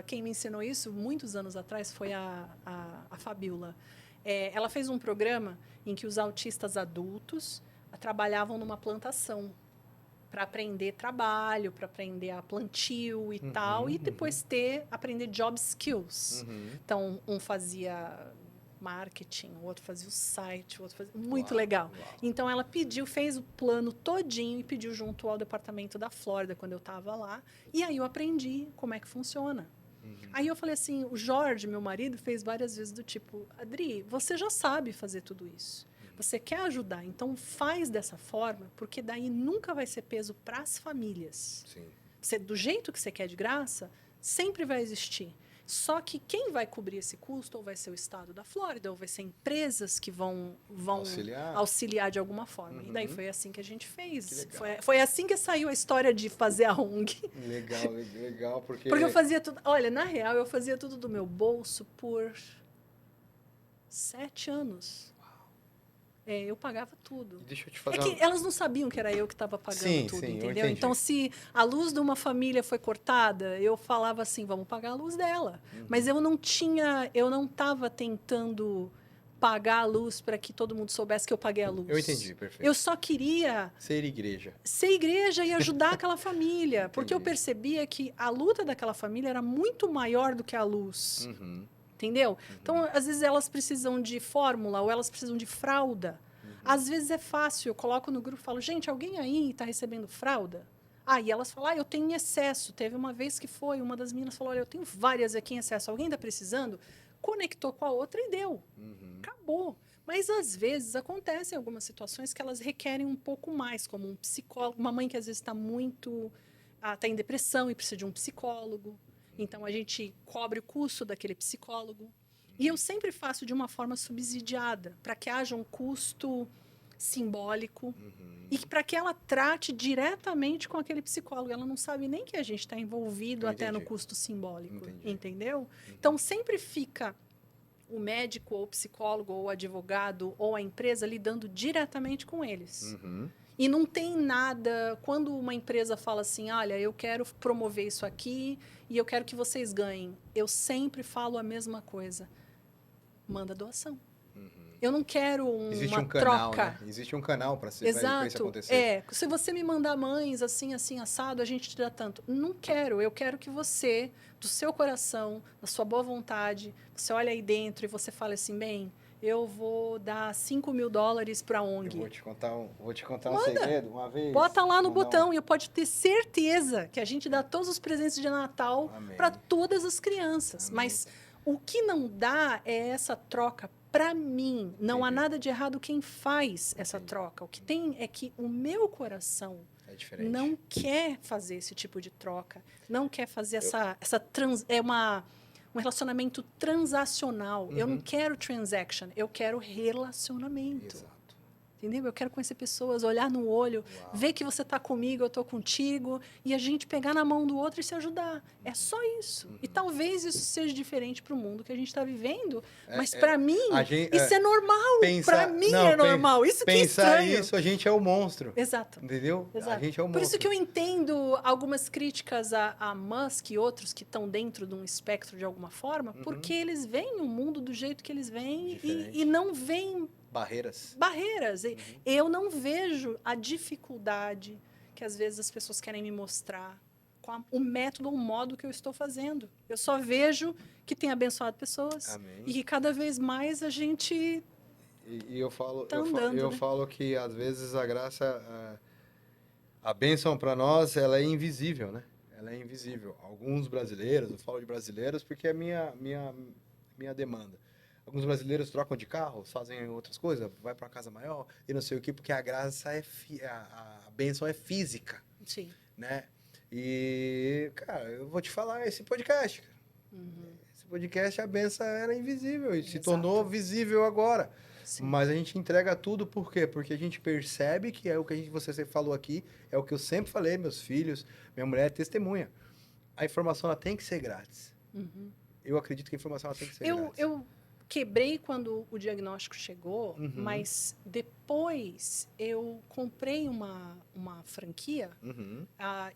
quem me ensinou isso muitos anos atrás foi a Fabiola. Ela fez um programa em que os autistas adultos trabalhavam numa plantação para aprender trabalho, para aprender a plantio e tal, e depois aprender job skills. Então, um fazia marketing, o outro fazia o site, o outro fazia... Muito legal. Então, ela fez o plano todinho e pediu junto ao departamento da Flórida, quando eu estava lá. E aí eu aprendi como é que funciona. Aí eu falei assim, o Jorge, meu marido, fez várias vezes do tipo, Adri, você já sabe fazer tudo isso. Você quer ajudar, então faz dessa forma, porque daí nunca vai ser peso para as famílias. Sim. Do jeito que você quer de graça, sempre vai existir. Só que quem vai cobrir esse custo ou vai ser o estado da Flórida, ou vai ser empresas que vão auxiliar de alguma forma. E daí foi assim que a gente fez. Foi assim que saiu a história de fazer a ONG. Legal, porque eu fazia tudo... Olha, na real, eu fazia tudo do meu bolso por 7 anos. Eu pagava tudo. Deixa eu te fazer que elas não sabiam que era eu que estava pagando tudo, entendeu? Então, se a luz de uma família foi cortada, eu falava assim, vamos pagar a luz dela. Mas eu não estava tentando pagar a luz para que todo mundo soubesse que eu paguei a luz. Eu entendi, perfeito. Eu só queria ser igreja e ajudar aquela família, porque eu percebia que a luta daquela família era muito maior do que a luz. Entendeu? Então, às vezes, elas precisam de fórmula ou elas precisam de fralda. Às vezes é fácil, eu coloco no grupo e falo, gente, alguém aí está recebendo fralda? E elas falam, eu tenho em excesso. Teve uma vez que uma das meninas falou, olha, eu tenho várias aqui em excesso. Alguém está precisando? Conectou com a outra e deu. Acabou. Mas, às vezes, acontecem algumas situações que elas requerem um pouco mais, como um psicólogo. Uma mãe que, às vezes, está em depressão e precisa de um psicólogo. Então, a gente cobre o custo daquele psicólogo. E eu sempre faço de uma forma subsidiada, para que haja um custo simbólico e para que ela trate diretamente com aquele psicólogo. Ela não sabe nem que a gente está envolvido até no custo simbólico, entendeu? Então, sempre fica o médico, ou o psicólogo, ou o advogado, ou a empresa lidando diretamente com eles. E não tem nada... Quando uma empresa fala assim, olha, eu quero promover isso aqui e eu quero que vocês ganhem, eu sempre falo a mesma coisa. Manda doação. Eu não quero uma troca. Né? Existe um canal para isso Exato. acontecer. Se você me mandar mães assim, assado, a gente te dá tanto. Não quero. Eu quero que você, do seu coração, da sua boa vontade, você olha aí dentro e você fala assim, bem, eu vou dar $5.000 para a ONG. Eu vou te contar um segredo uma vez. Bota lá no botão e eu pode ter certeza que a gente dá todos os presentes de Natal para todas as crianças. Amém. Mas o que não dá é essa troca. Para mim, não há nada de errado quem faz essa troca. O que tem é que o meu coração não quer fazer esse tipo de troca, não quer fazer um relacionamento transacional. Eu não quero transaction, eu quero relacionamento. Exato. Entendeu? Eu quero conhecer pessoas, olhar no olho, ver que você está comigo, eu estou contigo, e a gente pegar na mão do outro e se ajudar. É só isso. E talvez isso seja diferente para o mundo que a gente está vivendo, mas para mim, isso é normal. Para mim é normal. Isso que é estranho. Pensar isso, a gente é o monstro. Exato. Entendeu? Exato. A gente é o monstro. Por isso que eu entendo algumas críticas a Musk e outros que estão dentro de um espectro de alguma forma, porque eles veem o mundo do jeito que eles veem e não veem barreiras. Eu não vejo a dificuldade que às vezes as pessoas querem me mostrar com o método ou o modo que eu estou fazendo. Eu só vejo que tem abençoado pessoas. Amém. E que cada vez mais a gente eu falo, tá andando, eu falo que às vezes a graça, a bênção para nós, ela é invisível, né? Ela é invisível. Alguns brasileiros, eu falo de brasileiros porque é minha demanda. Alguns brasileiros trocam de carro, fazem outras coisas, vai para uma casa maior e não sei o quê, porque a graça a bênção é física. Sim. Né? E, cara, eu vou te falar, esse podcast, cara. Esse podcast, a bênção era invisível e se tornou visível agora. Sim. Mas a gente entrega tudo por quê? Porque a gente percebe que é o que você sempre falou aqui, é o que eu sempre falei, meus filhos, minha mulher é testemunha. A informação ela tem que ser grátis. Eu acredito que a informação ela tem que ser grátis. Eu quebrei quando o diagnóstico chegou, mas depois eu comprei uma franquia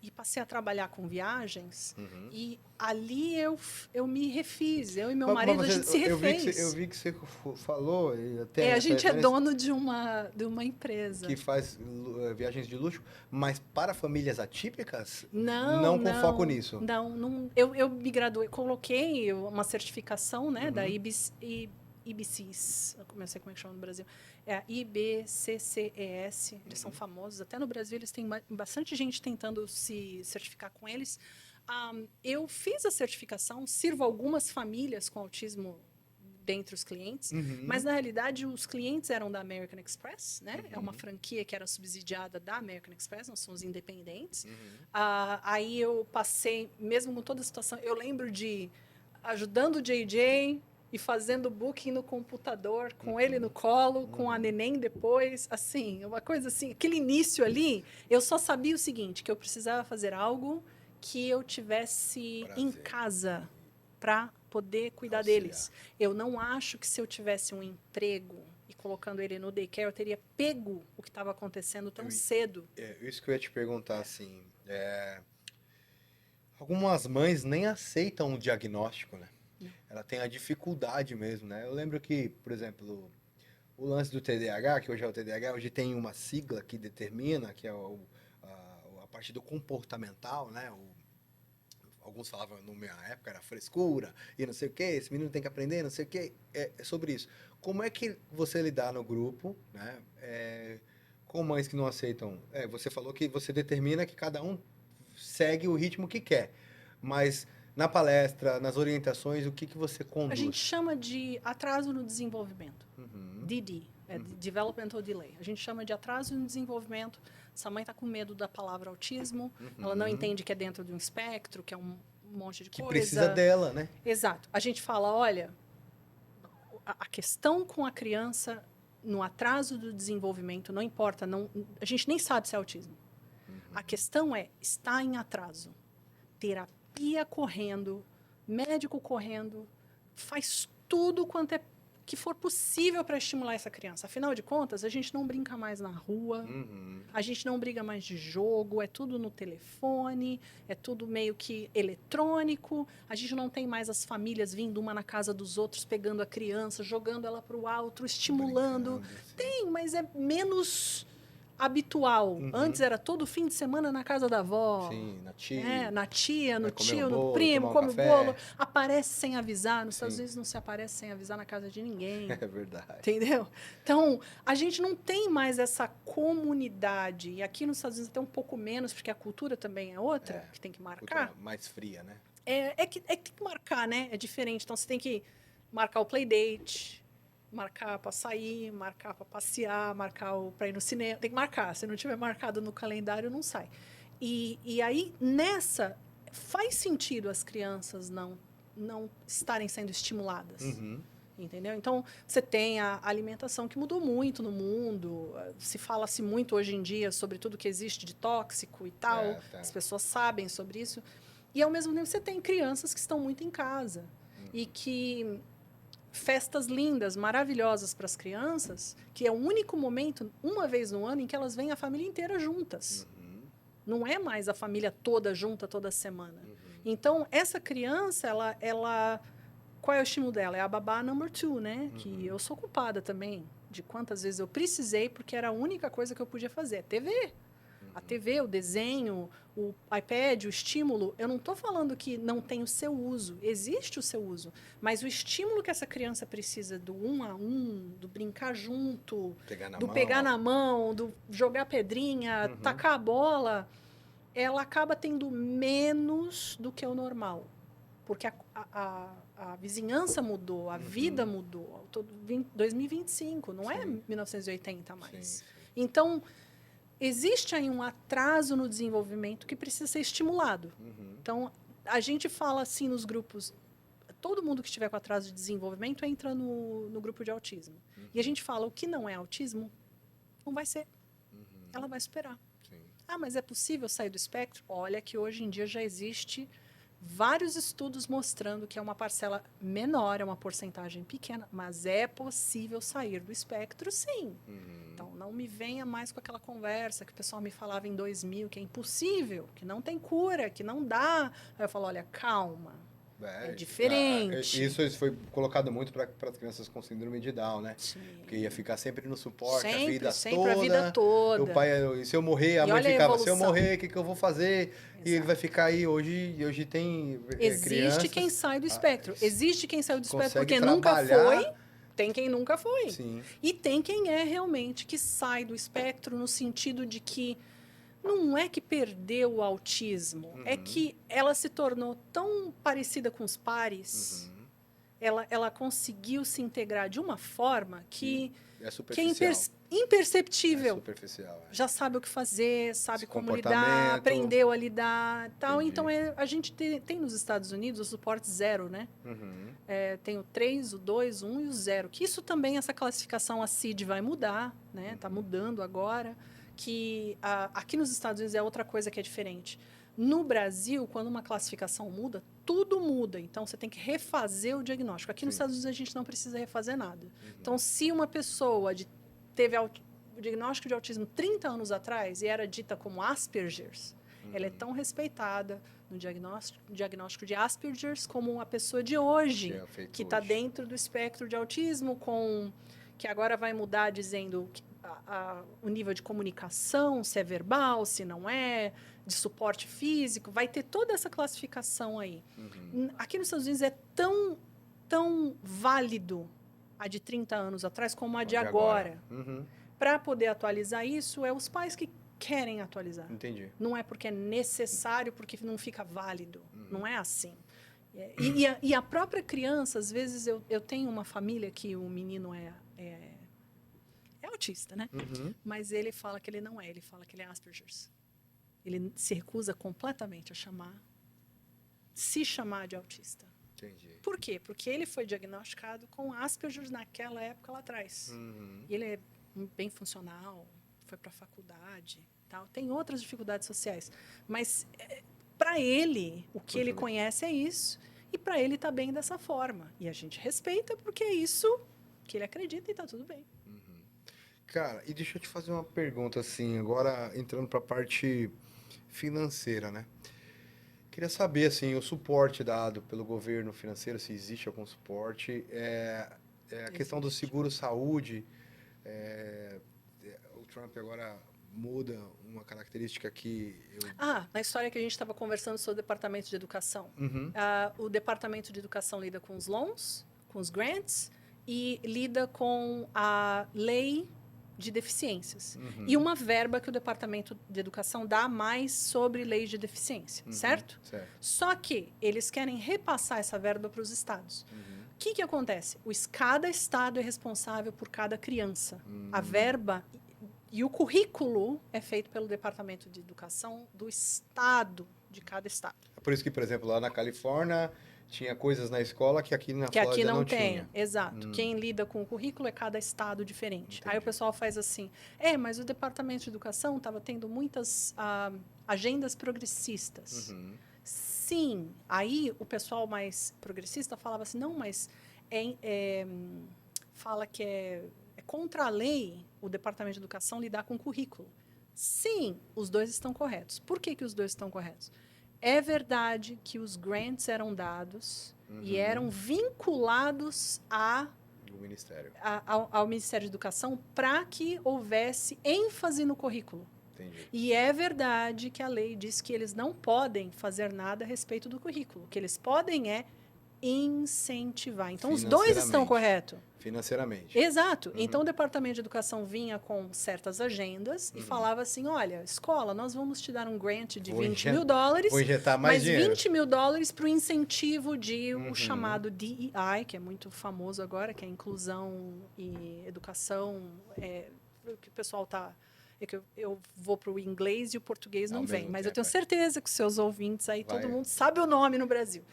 e passei a trabalhar com viagens e ali eu me refiz, eu e meu marido, a gente se refez. Eu vi que você falou... A gente é dono de uma empresa. Que faz viagens de luxo, mas para famílias atípicas? Não com foco nisso? Não. Eu me graduei, coloquei uma certificação, né, da IBCs, não sei como é que chama no Brasil, é a IBCCES, eles são famosos, até no Brasil eles têm bastante gente tentando se certificar com eles. Eu fiz a certificação, sirvo algumas famílias com autismo dentre os clientes, mas na realidade os clientes eram da American Express, né? É uma franquia que era subsidiada da American Express, nós somos independentes. Aí eu passei, mesmo com toda a situação, eu lembro de ajudando o JJ e fazendo booking no computador, com ele no colo, com a neném depois, assim, uma coisa assim, aquele início ali, eu só sabia o seguinte, que eu precisava fazer algo que eu tivesse em casa para poder cuidar deles. Eu não acho que se eu tivesse um emprego e colocando ele no daycare, eu teria pego o que estava acontecendo tão cedo. Isso que eu ia te perguntar, assim, algumas mães nem aceitam o diagnóstico, né? Ela tem a dificuldade mesmo, né? Eu lembro que, por exemplo, o lance do TDAH, que hoje é o TDAH, hoje tem uma sigla que determina, que é a parte do comportamental, né? Alguns falavam, na minha época, era frescura, e não sei o quê, esse menino tem que aprender, não sei o quê. É sobre isso. Como é que você lidar no grupo, né? Com mães que não aceitam? Você falou que você determina que cada um segue o ritmo que quer, mas... Na palestra, nas orientações, o que você conduz? A gente chama de atraso no desenvolvimento. DD, Developmental Delay. A gente chama de atraso no desenvolvimento. Essa mãe está com medo da palavra autismo, ela não entende que é dentro de um espectro, que é um monte de coisa. Que precisa dela, né? Exato. A gente fala, olha, a questão com a criança no atraso do desenvolvimento, não importa, a gente nem sabe se é autismo. A questão está em atraso. Terapia correndo, médico correndo, faz tudo quanto que for possível para estimular essa criança. Afinal de contas, a gente não brinca mais na rua, a gente não briga mais de jogo, é tudo no telefone, é tudo meio que eletrônico, a gente não tem mais as famílias vindo uma na casa dos outros, pegando a criança, jogando ela para o alto, estimulando. Tem, mas é menos habitual. Antes era todo fim de semana na casa da avó. Sim, na tia. Na tia, no tio, no primo, come o bolo. Aparece sem avisar. Nos Estados Unidos não se aparece sem avisar na casa de ninguém. É verdade. Entendeu? Então, a gente não tem mais essa comunidade. E aqui nos Estados Unidos até um pouco menos, porque a cultura também é outra, que tem que marcar. Cultura mais fria, né? Que tem que marcar, né? É diferente. Então, você tem que marcar o playdate, marcar para sair, marcar para passear, marcar para ir no cinema. Tem que marcar. Se não tiver marcado no calendário, não sai. E aí, faz sentido as crianças não estarem sendo estimuladas. entendeu? Então, você tem a alimentação que mudou muito no mundo, se fala-se muito hoje em dia sobre tudo que existe de tóxico e tal, as pessoas sabem sobre isso, e ao mesmo tempo você tem crianças que estão muito em casa, e que festas lindas, maravilhosas para as crianças, que é o único momento, uma vez no ano, em que elas veem a família inteira juntas. Não é mais a família toda junta toda semana. Então, essa criança, ela qual é o estímulo dela? É a babá number 2, né? Que eu sou culpada também de quantas vezes eu precisei, porque era a única coisa que eu podia fazer. A TV. A TV, o desenho, o iPad, o estímulo. Eu não estou falando que não tem o seu uso. Existe o seu uso. Mas o estímulo que essa criança precisa do 1 a 1, do brincar junto, pegar na mão, do jogar pedrinha, tacar a bola, ela acaba tendo menos do que o normal. Porque a vizinhança mudou, a vida mudou. 2025, não é 1980 mais. Sim. Então, existe aí um atraso no desenvolvimento que precisa ser estimulado. Então, a gente fala assim nos grupos, todo mundo que estiver com atraso de desenvolvimento entra no grupo de autismo. E a gente fala, o que não é autismo, não vai ser. Ela vai superar. Sim. Ah, mas é possível sair do espectro? Olha que hoje em dia já existe vários estudos mostrando que é uma parcela menor, é uma porcentagem pequena, mas é possível sair do espectro, sim. Então, não me venha mais com aquela conversa que o pessoal me falava em 2000, que é impossível, que não tem cura, que não dá. Aí eu falo, olha, calma, é diferente. Isso foi colocado muito para as crianças com síndrome de Down, né? Sim. Porque ia ficar sempre no suporte sempre a vida toda. O pai, se eu morrer, a mãe ficava, se eu morrer, o que eu vou fazer? Exato. E ele vai ficar aí, hoje tem Existe crianças, quem sai do espectro. Existe quem saiu do espectro porque nunca foi. Tem quem nunca foi. Sim. E tem quem é realmente que sai do espectro no sentido de que não é que perdeu o autismo, é que ela se tornou tão parecida com os pares, ela conseguiu se integrar de uma forma que é imperceptível. É superficial, já sabe o que fazer, sabe como lidar, aprendeu a lidar. Tal. Então, a gente tem nos Estados Unidos o suporte 0, né? Tem o 3, o 2, o 1 e o 0. Que isso também, essa classificação, a CID vai mudar, né? Está mudando agora. Que aqui nos Estados Unidos é outra coisa que é diferente. No Brasil, quando uma classificação muda, tudo muda. Então, você tem que refazer o diagnóstico. Aqui nos Estados Unidos, a gente não precisa refazer nada. Então, se uma pessoa teve o diagnóstico de autismo 30 anos atrás e era dita como Asperger's, ela é tão respeitada no diagnóstico de Asperger's como a pessoa de hoje, que está dentro do espectro de autismo, que agora vai mudar dizendo o nível de comunicação, se é verbal, se não é, de suporte físico, vai ter toda essa classificação aí. Aqui nos Estados Unidos é tão válido a de 30 anos atrás como a de agora. Para poder atualizar isso, é os pais que querem atualizar. Entendi. Não é porque é necessário, porque não fica válido. Não é assim. E a própria criança, às vezes, eu tenho uma família que o menino é autista, né? Mas ele fala que ele não é, ele fala que ele é Asperger's. Ele se recusa completamente a se chamar de autista. Entendi. Por quê? Porque ele foi diagnosticado com Asperger's naquela época lá atrás. E ele é bem funcional, foi para a faculdade, tal. Tem outras dificuldades sociais. Mas, para ele, o que ele conhece é isso. E para ele está bem dessa forma. E a gente respeita porque é isso que ele acredita e está tudo bem. Cara, e deixa eu te fazer uma pergunta, assim, agora entrando para a parte financeira, né? Queria saber, assim, o suporte dado pelo governo financeiro, se existe algum suporte. A questão do seguro-saúde, o Trump agora muda uma característica que... Na história que a gente estava conversando sobre o Departamento de Educação. O Departamento de Educação lida com os loans, com os grants, e lida com a lei de deficiências. E uma verba que o Departamento de Educação dá mais sobre leis de deficiência, certo? Só que eles querem repassar essa verba para os estados. O que acontece? Cada estado é responsável por cada criança. A verba e o currículo é feito pelo Departamento de Educação do estado, de cada estado. É por isso que, por exemplo, lá na Califórnia, Tinha coisas na escola que aqui na Que aqui Flórida não não tem. tinha. Exato. Quem lida com o currículo é cada estado diferente. Aí o Entendi. pessoal faz assim: mas o Departamento de Educação estava tendo muitas agendas progressistas. Uhum. Sim. Aí o pessoal mais progressista falava assim: não, mas fala que é contra a lei o Departamento de Educação lidar com o currículo. Sim, os dois estão corretos. Por que, que os dois estão corretos? É verdade que os grants eram dados e eram vinculados O Ministério. ao Ministério de Educação para que houvesse ênfase no currículo. Entendi. E é verdade que a lei diz que eles não podem fazer nada a respeito do currículo. O que eles podem é incentivar. Então, os dois estão corretos. Financeiramente. Exato. Então, o Departamento de Educação vinha com certas agendas e falava assim, olha, escola, nós vamos te dar um grant de $20 mil, Vou injetar mais mas dinheiro. $20 mil para o incentivo de o chamado DEI, que é muito famoso agora, que é inclusão e educação, que o pessoal está... É que eu vou para o inglês e o português não vem, mas eu tenho certeza que os seus ouvintes aí, todo mundo sabe o nome no Brasil.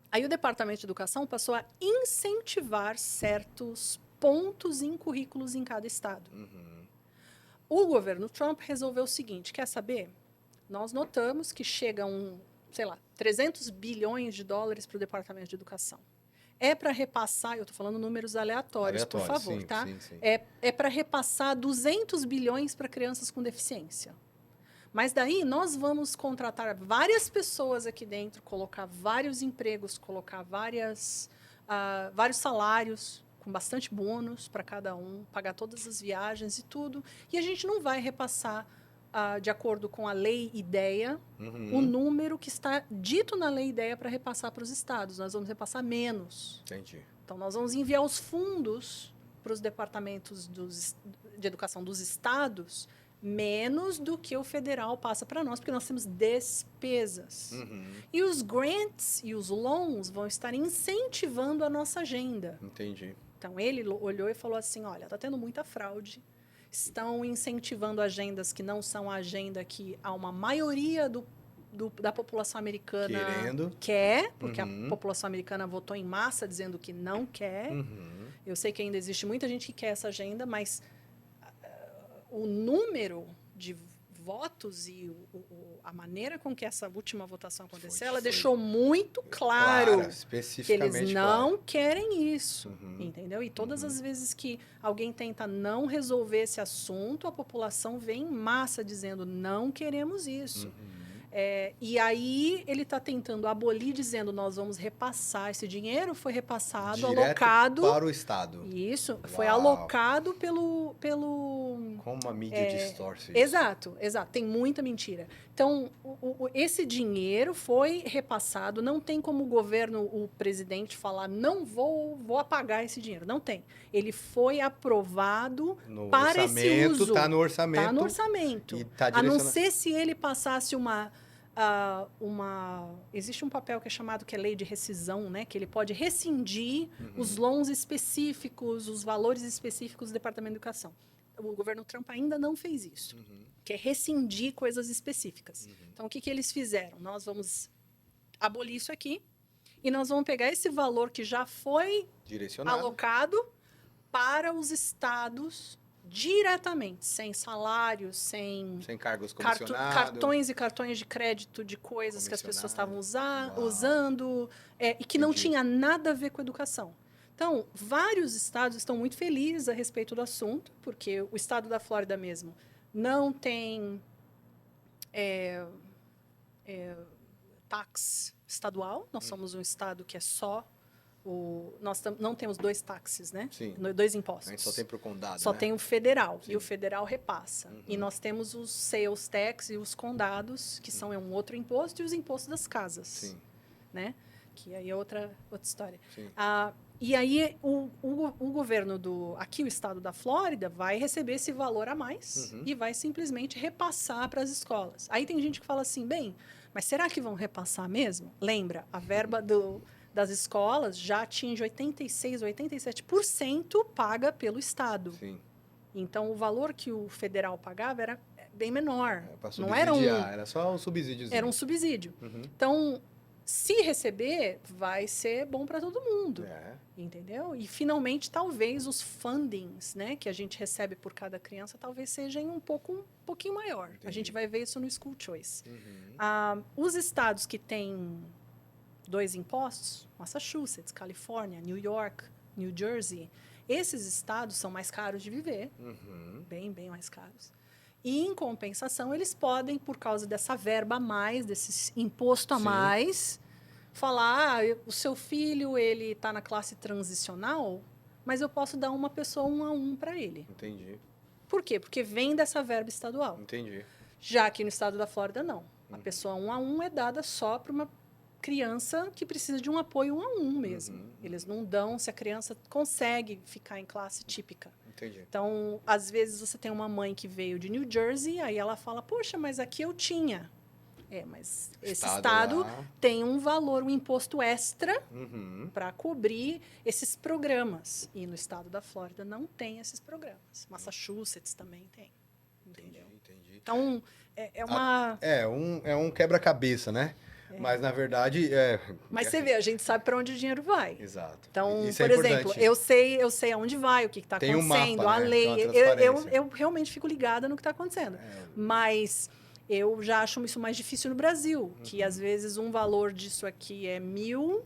Aí o Departamento de Educação passou a incentivar certos pontos em currículos em cada estado. O governo Trump resolveu o seguinte, quer saber? Nós notamos que chega $300 bilhões para o Departamento de Educação. É para repassar, eu estou falando números aleatórios, por favor, sim, tá? Sim. É para repassar 200 bilhões para crianças com deficiência. Mas daí nós vamos contratar várias pessoas aqui dentro, colocar vários empregos, colocar vários salários, com bastante bônus para cada um, pagar todas as viagens e tudo. E a gente não vai repassar, de acordo com a lei IDEA, o número que está dito na lei IDEA para repassar para os estados. Nós vamos repassar menos. Entendi. Então, nós vamos enviar os fundos para os departamentos de educação dos estados menos do que o federal passa para nós, porque nós temos despesas. E os grants e os loans vão estar incentivando a nossa agenda. Entendi. Então, ele olhou e falou assim, olha, está tendo muita fraude, estão incentivando agendas que não são a agenda que há uma maioria da população americana quer, porque a população americana votou em massa dizendo que não quer. Eu sei que ainda existe muita gente que quer essa agenda, mas o número de votos e a maneira com que essa última votação aconteceu, ela deixou muito claro que eles não querem isso, entendeu? E todas as vezes que alguém tenta não resolver esse assunto, a população vem em massa dizendo, não queremos isso. E aí ele está tentando abolir, dizendo, nós vamos repassar. Esse dinheiro foi repassado, direto alocado... para o Estado. Isso, foi alocado pelo... Como a mídia distorce isso. Exato. Tem muita mentira. Então, esse dinheiro foi repassado, não tem como o governo, o presidente falar, não vou apagar esse dinheiro. Não tem. Ele foi aprovado para esse uso. Está no orçamento. Está no orçamento. E tá a não ser se ele passasse existe um papel que é chamado que é lei de rescisão, né? Que ele pode rescindir os loans específicos, os valores específicos do Departamento de Educação. O governo Trump ainda não fez isso, que é rescindir coisas específicas. Então, o que eles fizeram? Nós vamos abolir isso aqui e nós vamos pegar esse valor que já foi alocado para os estados diretamente, sem salários, sem cargos comissionados, cartões e cartões de crédito de coisas que as pessoas estavam usando e que não tinha nada a ver com educação. Então, vários estados estão muito felizes a respeito do assunto, porque o estado da Flórida mesmo não tem tax estadual. Nós somos um estado que é só... Nós não temos 2 taxas, né? Sim. 2 impostos. A gente só tem para o condado, Só tem o federal. Sim. E o federal repassa. E nós temos os sales tax e os condados, que são um outro imposto, e os impostos das casas. Sim. Né? Que aí é outra história. Sim. E aí o governo aqui o estado da Flórida vai receber esse valor a mais e vai simplesmente repassar para as escolas. Aí tem gente que fala assim, bem, mas será que vão repassar mesmo? Lembra, a verba das escolas já atinge 86%, 87% paga pelo Estado. Sim. Então, o valor que o federal pagava era bem menor. Não era era só um subsídio. Era um subsídio. Então, Se receber, vai ser bom para todo mundo. Entendeu? E, finalmente, talvez os fundings, né, que a gente recebe por cada criança, talvez sejam um pouquinho maior. Entendi. A gente vai ver isso no School Choice. Os estados que têm 2 impostos, Massachusetts, Califórnia, New York, New Jersey, esses estados são mais caros de viver, bem mais caros. E, em compensação, eles podem, por causa dessa verba a mais, desse imposto a mais, falar, o seu filho, ele está na classe transicional, mas eu posso dar uma pessoa 1 a 1 para ele. Entendi. Por quê? Porque vem dessa verba estadual. Entendi. Já que no estado da Flórida, não. A pessoa 1 a 1 é dada só para uma criança que precisa de um apoio 1 a 1 mesmo. Eles não dão se a criança consegue ficar em classe típica. Entendi. Então, às vezes, você tem uma mãe que veio de New Jersey, aí ela fala, poxa, mas aqui eu tinha. Mas esse estado tem um valor, um imposto extra para cobrir esses programas. E no estado da Flórida não tem esses programas. Massachusetts também tem. Entendeu? Entendi. Então, é uma... É um quebra-cabeça, né? Mas, na verdade... Mas você vê, a gente sabe para onde o dinheiro vai. Exato. Então, Isso por é exemplo, eu sei aonde vai, o que está acontecendo, um mapa, a né? lei. Tem uma transparência. Eu realmente fico ligada no que está acontecendo. Mas eu já acho isso mais difícil no Brasil, que às vezes um valor disso aqui é 1.000,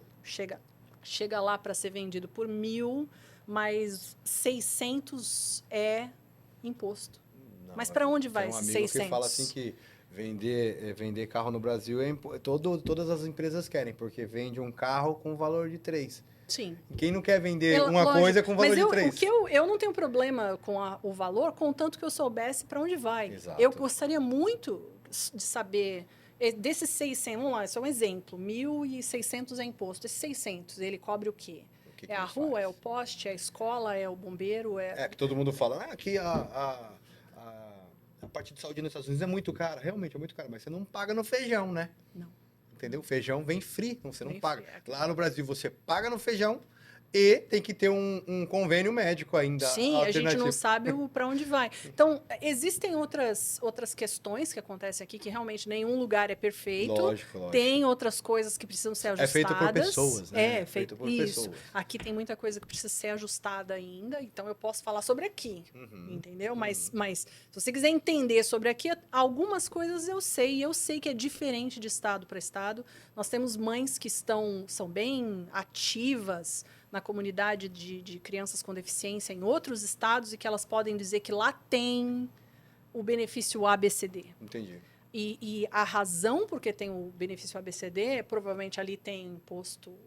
chega lá para ser vendido por 1.000, mas 600 é imposto. Não, mas para onde vai tem um esses amigo 600? que fala assim que vender carro no Brasil todas as empresas querem, porque vende um carro com valor de 3. Sim. Quem não quer vender Lógico, coisa com valor de 3? Mas eu não tenho problema com o valor, contanto que eu soubesse para onde vai. Exato. Eu gostaria muito de saber desses 600, vamos lá, isso é um exemplo, 1.600 é imposto. Esses 600, ele cobre o quê? Que a rua, é o poste, é a escola, é o bombeiro? Que todo mundo fala, aqui a parte de saúde nos Estados Unidos é muito cara. Realmente é muito cara, mas você não paga no feijão, né? Não. Entendeu? O feijão vem free, você não paga. Free. Lá no Brasil você paga no feijão e tem que ter um convênio médico ainda. Sim, a gente não sabe para onde vai. Então, existem outras questões que acontecem aqui que realmente nenhum lugar é perfeito. Lógico. Tem outras coisas que precisam ser ajustadas. É feito por pessoas, né? É feito por pessoas. Aqui tem muita coisa que precisa ser ajustada ainda, então eu posso falar sobre aqui, entendeu? Mas se você quiser entender sobre aqui, algumas coisas eu sei que é diferente de estado para estado. Nós temos mães que são bem ativas na comunidade de crianças com deficiência em outros estados e que elas podem dizer que lá tem o benefício ABCD. Entendi. E a razão por que tem o benefício ABCD, provavelmente ali tem imposto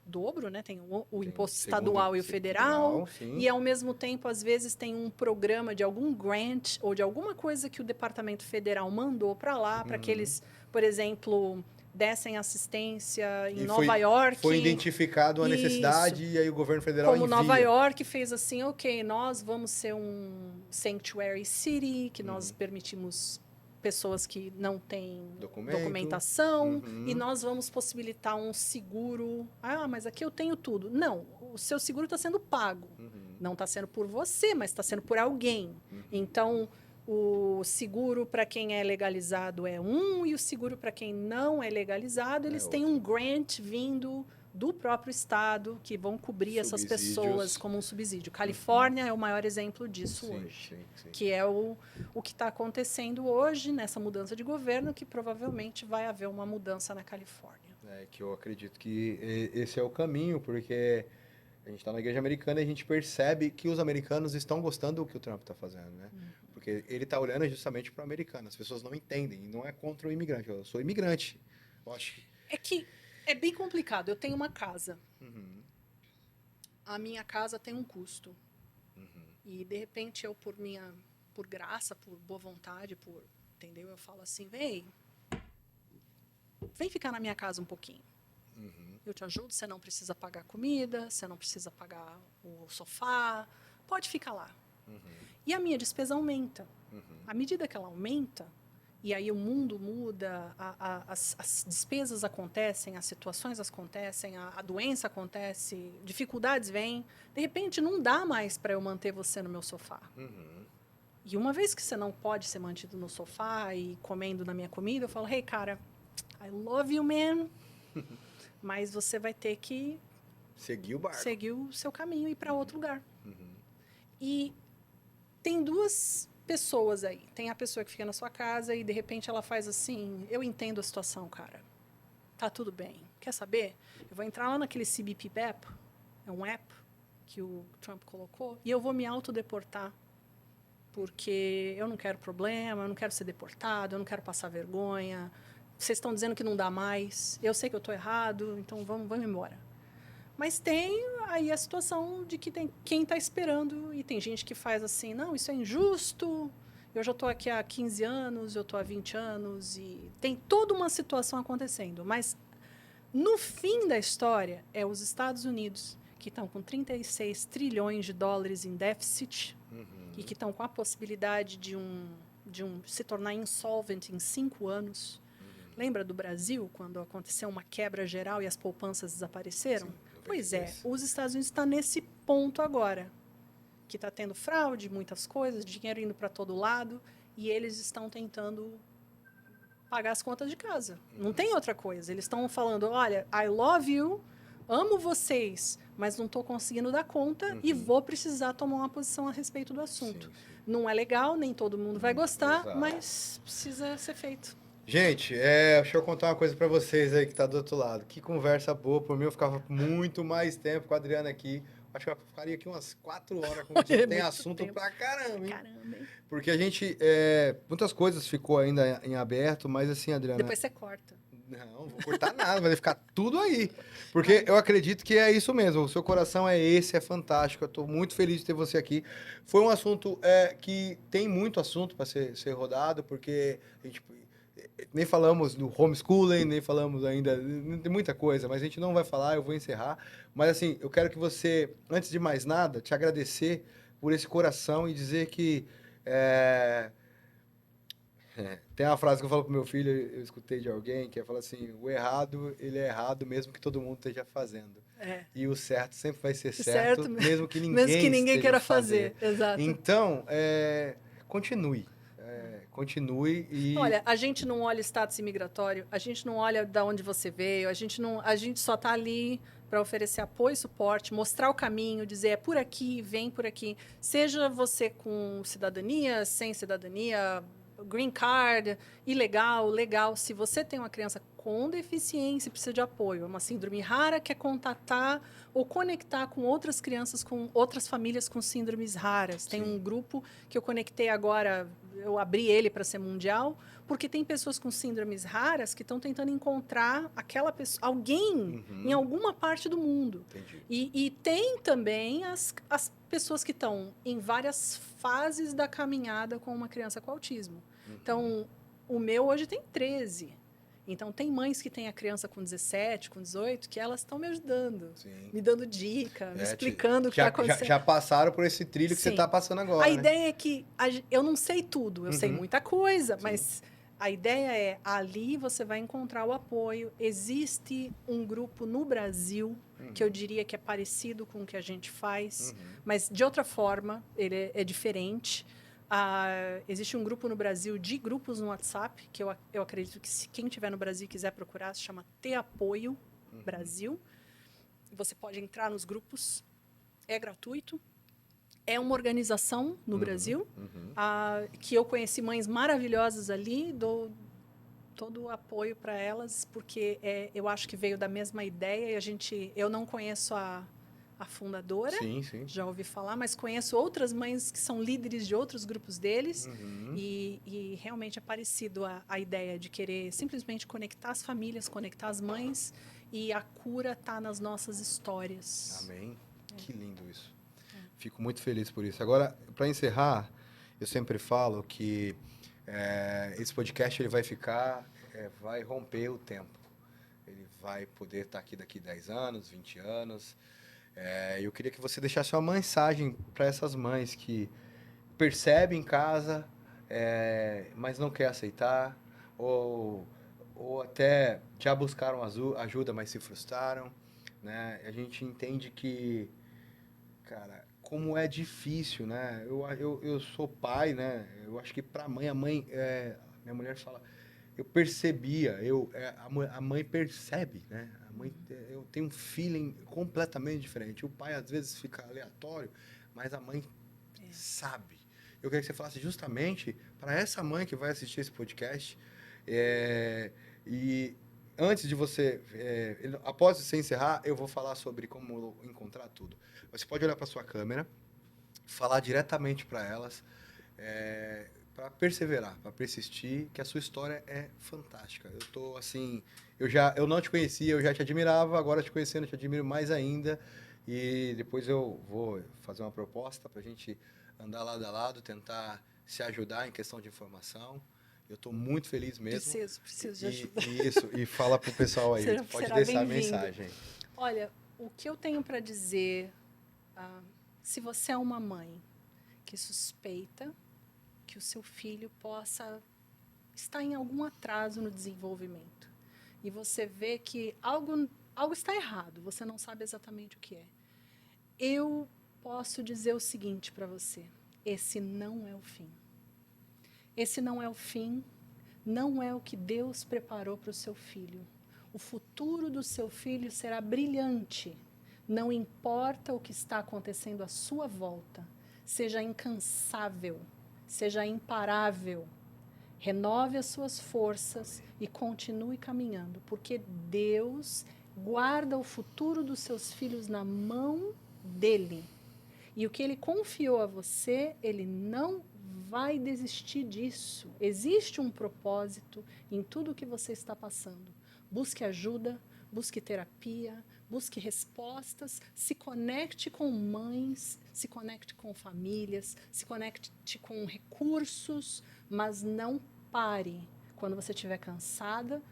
dobro, né? Tem o imposto estadual e o federal. E, ao mesmo tempo, às vezes, tem um programa de algum grant ou de alguma coisa que o Departamento Federal mandou para lá, para que eles, por exemplo, dessem assistência em Nova York. Foi identificado a necessidade e aí o governo federal envia. Nova York fez assim, ok, nós vamos ser um sanctuary city, que nós permitimos pessoas que não têm documentação e nós vamos possibilitar um seguro. Mas aqui eu tenho tudo. Não, o seu seguro está sendo pago. Não está sendo por você, mas está sendo por alguém. Então, o seguro para quem é legalizado é e o seguro para quem não é legalizado, eles têm um grant vindo do próprio estado que vão cobrir essas pessoas como um subsídio. Califórnia é o maior exemplo disso hoje, que é o que está acontecendo hoje nessa mudança de governo, que provavelmente vai haver uma mudança na Califórnia. Que eu acredito que esse é o caminho, porque a gente está na igreja americana e a gente percebe que os americanos estão gostando do que o Trump está fazendo, né? Porque ele está olhando justamente para o americano. As pessoas não entendem. E não é contra o imigrante. Eu sou imigrante. Eu acho que é bem complicado. Eu tenho uma casa. A minha casa tem um custo. E, de repente, eu, por graça, por boa vontade, entendeu? Eu falo assim, vem ficar na minha casa um pouquinho. Eu te ajudo, você não precisa pagar comida, você não precisa pagar o sofá, pode ficar lá. E a minha despesa aumenta. À medida que ela aumenta, e aí o mundo muda, as despesas acontecem, as situações acontecem, a doença acontece, dificuldades vêm, de repente não dá mais para eu manter você no meu sofá. E uma vez que você não pode ser mantido no sofá e comendo na minha comida, eu falo, hey, cara, I love you, man, Mas você vai ter que Seguir o barco. seguir o seu caminho e ir para outro lugar. Uhum. E tem duas pessoas aí. Tem a pessoa que fica na sua casa e de repente ela faz assim: eu entendo a situação, cara. Tá tudo bem. Quer saber? Eu vou entrar lá naquele CBP app, é um app que o Trump colocou, e eu vou me autodeportar. Porque eu não quero problema, eu não quero ser deportado, eu não quero passar vergonha. Vocês estão dizendo que não dá mais. Eu sei que eu estou errado, então vamos embora. Mas tem aí a situação de que tem quem está esperando e tem gente que faz assim, não, isso é injusto, eu já estou aqui há 15 anos, eu estou há 20 anos e tem toda uma situação acontecendo. Mas no fim da história é os Estados Unidos que estão com 36 trilhões de dólares em déficit e que estão com a possibilidade de se tornar insolvent em 5 anos. Lembra do Brasil, quando aconteceu uma quebra geral e as poupanças desapareceram? Sim, Pois é, 92. os Estados Unidos estão nesse ponto agora, que está tendo fraude, muitas coisas, dinheiro indo para todo lado, e eles estão tentando pagar as contas de casa. Não tem outra coisa. Eles estão falando, olha, I love you, amo vocês, mas não estou conseguindo dar conta e vou precisar tomar uma posição a respeito do assunto. Sim, sim. Não é legal, nem todo mundo vai gostar, Exato. mas precisa ser feito. Gente, deixa eu contar uma coisa pra vocês aí que tá do outro lado. Que conversa boa, por mim eu ficava muito mais tempo com a Adriana aqui. Acho que eu ficaria aqui umas 4 horas, como tem Muito assunto tempo. pra caramba, hein? Caramba, hein? Porque a gente, muitas coisas ficou ainda em aberto, mas assim, Adriana... Depois você corta. Não vou cortar nada, vai ficar tudo aí. Porque eu acredito que é isso mesmo. O seu coração é esse, é fantástico. Eu estou muito feliz de ter você aqui. Foi um assunto que tem muito assunto para ser rodado, porque a gente nem falamos do homeschooling, nem falamos ainda, tem muita coisa, mas a gente não vai falar, eu vou encerrar. Mas assim, eu quero que você, antes de mais nada, te agradecer por esse coração e dizer que tem uma frase que eu falo pro meu filho, eu escutei de alguém, que é falar assim, o errado, ele é errado mesmo que todo mundo esteja fazendo. É. E o certo sempre vai ser Certo, certo, mesmo que ninguém mesmo que ninguém esteja queira fazer. fazer. Exato. Então, continue. Continue e... Olha, a gente não olha status imigratório, a gente não olha de onde você veio, a gente só está ali para oferecer apoio e suporte, mostrar o caminho, dizer é por aqui, vem por aqui. Seja você com cidadania, sem cidadania, green card, ilegal, legal. Se você tem uma criança com deficiência e precisa de apoio, uma síndrome rara, quer contatar ou conectar com outras crianças, com outras famílias com síndromes raras. Tem um grupo que eu conectei agora, eu abri ele para ser mundial, porque tem pessoas com síndromes raras que estão tentando encontrar aquela pessoa, alguém em alguma parte do mundo. E tem também as pessoas que estão em várias fases da caminhada com uma criança com autismo. Então, o meu hoje tem 13. Então, tem mães que têm a criança com 17, com 18, que elas estão me ajudando, me dando dica, me explicando o que está acontecendo. Já passaram por esse trilho que você está passando agora, A ideia é que eu não sei tudo, eu sei muita coisa, mas a ideia é, ali você vai encontrar o apoio. Existe um grupo no Brasil, que eu diria que é parecido com o que a gente faz, mas de outra forma, ele é diferente. Existe um grupo no Brasil de grupos no WhatsApp, que eu acredito que se quem estiver no Brasil e quiser procurar, se chama Ter Apoio Brasil. Você pode entrar nos grupos, é gratuito. É uma organização no Brasil, que eu conheci mães maravilhosas ali, dou todo o apoio para elas, porque eu acho que veio da mesma ideia e eu não conheço a fundadora, já ouvi falar, mas conheço outras mães que são líderes de outros grupos deles e realmente é parecido a ideia de querer simplesmente conectar as famílias, conectar as mães e a cura está nas nossas histórias. Amém. Que lindo isso. Fico muito feliz por isso. Agora, para encerrar, eu sempre falo que esse podcast ele vai romper o tempo. Ele vai poder estar aqui daqui 10 anos, 20 anos. Eu queria que você deixasse uma mensagem para essas mães que percebem em casa, mas não quer aceitar, ou até já buscaram ajuda, mas se frustraram. Né? A gente entende que, cara, como é difícil, né? Eu sou pai, né? Eu acho que para a mãe, minha mulher fala, eu percebia, a mãe percebe, né? A mãe, eu tenho um feeling completamente diferente. O pai, às vezes, fica aleatório, mas a mãe sabe. Eu queria que você falasse justamente para essa mãe que vai assistir esse podcast. E antes de você, após você encerrar, eu vou falar sobre como encontrar tudo. Você pode olhar para sua câmera, falar diretamente para elas, para perseverar, para persistir, que a sua história é fantástica. Eu tô assim, eu não te conhecia, eu já te admirava, agora te conhecendo, eu te admiro mais ainda. E depois eu vou fazer uma proposta para a gente andar lado a lado, tentar se ajudar em questão de informação. Eu estou muito feliz mesmo. Preciso de ajuda. E fala pro pessoal aí, pode deixar a bem-vindo. mensagem. Olha, o que eu tenho para dizer, se você é uma mãe que suspeita que o seu filho possa estar em algum atraso no desenvolvimento e você vê que algo está errado, você não sabe exatamente o que é, eu posso dizer o seguinte para você: esse não é o fim. Esse não é o fim, não é o que Deus preparou para o seu filho. O futuro do seu filho será brilhante. Não importa o que está acontecendo à sua volta. Seja incansável, seja imparável. Renove as suas forças e continue caminhando, porque Deus guarda o futuro dos seus filhos na mão dele. E o que ele confiou a você, ele não vai desistir disso. Existe um propósito em tudo o que você está passando. Busque ajuda, busque terapia, busque respostas, se conecte com mães, se conecte com famílias, se conecte com recursos, mas não pare. Quando você estiver cansada,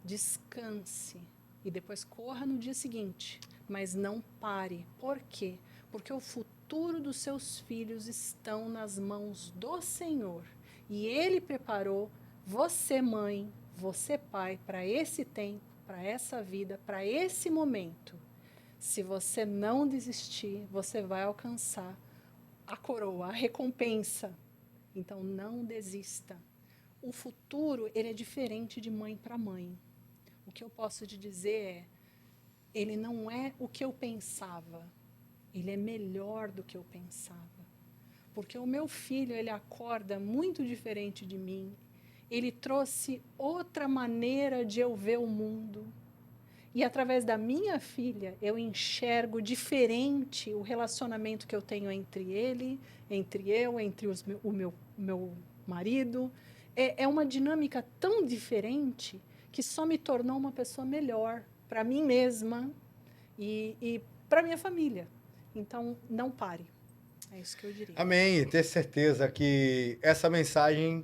descanse e depois corra no dia seguinte, mas não pare. Por quê? Porque o futuro dos seus filhos estão nas mãos do Senhor. E Ele preparou você, mãe, você, pai, para esse tempo, para essa vida, para esse momento. Se você não desistir, você vai alcançar a coroa, a recompensa. Então, não desista. O futuro, ele é diferente de mãe para mãe. O que eu posso te dizer é, ele não é o que eu pensava. Ele é melhor do que eu pensava. Porque o meu filho, ele acorda muito diferente de mim. Ele trouxe outra maneira de eu ver o mundo. E através da minha filha, eu enxergo diferente o relacionamento que eu tenho entre ele, entre eu, entre o meu marido. É uma dinâmica tão diferente que só me tornou uma pessoa melhor para mim mesma e para minha família. Então, não pare. É isso que eu diria. Amém. Ter certeza que essa mensagem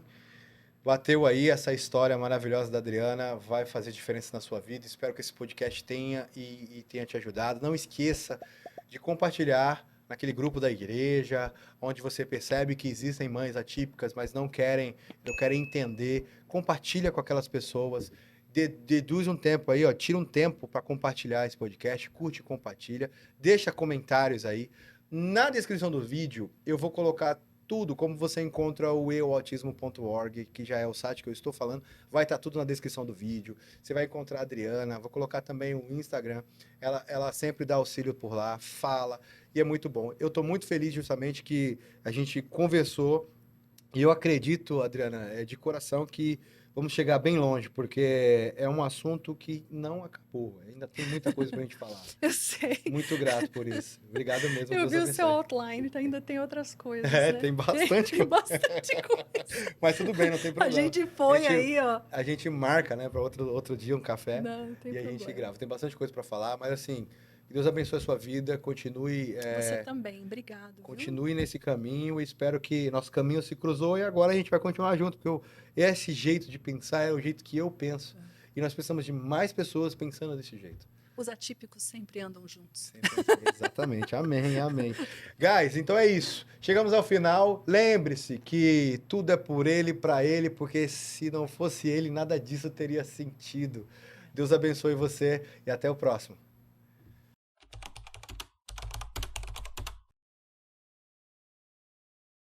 bateu aí, essa história maravilhosa da Adriana vai fazer diferença na sua vida. Espero que esse podcast tenha e tenha te ajudado. Não esqueça de compartilhar naquele grupo da igreja, onde você percebe que existem mães atípicas, mas não querem entender. Compartilha com aquelas pessoas. Deduz um tempo aí, ó, tira um tempo para compartilhar esse podcast, curte e compartilha, deixa comentários aí. Na descrição do vídeo, eu vou colocar tudo, como você encontra o euautismo.org, que já é o site que eu estou falando, vai estar tudo na descrição do vídeo. Você vai encontrar a Adriana, vou colocar também o Instagram, ela sempre dá auxílio por lá, fala, e é muito bom. Eu estou muito feliz justamente que a gente conversou, e eu acredito, Adriana, de coração que vamos chegar bem longe, porque é um assunto que não acabou. Ainda tem muita coisa pra gente falar. Eu sei. Muito grato por isso. Obrigado mesmo. Eu Deus vi o abençoe. seu outline, ainda tem outras coisas, É, né? tem bastante Tem bastante coisa. Mas tudo bem, não tem A problema. gente põe aí, ó. A gente marca, né, para outro dia um café. Não tem e a problema. gente grava. Tem bastante coisa para falar, mas assim, que Deus abençoe a sua vida, continue. Você também, obrigado. Continue nesse caminho. Espero que nosso caminho se cruzou e agora a gente vai continuar junto, porque esse jeito de pensar é o jeito que eu penso. E nós precisamos de mais pessoas pensando desse jeito. Os atípicos sempre andam juntos. Exatamente. Amém, amém. Guys, então é isso. Chegamos ao final. Lembre-se que tudo é por Ele, para Ele, porque se não fosse Ele, nada disso teria sentido. Deus abençoe você e até o próximo.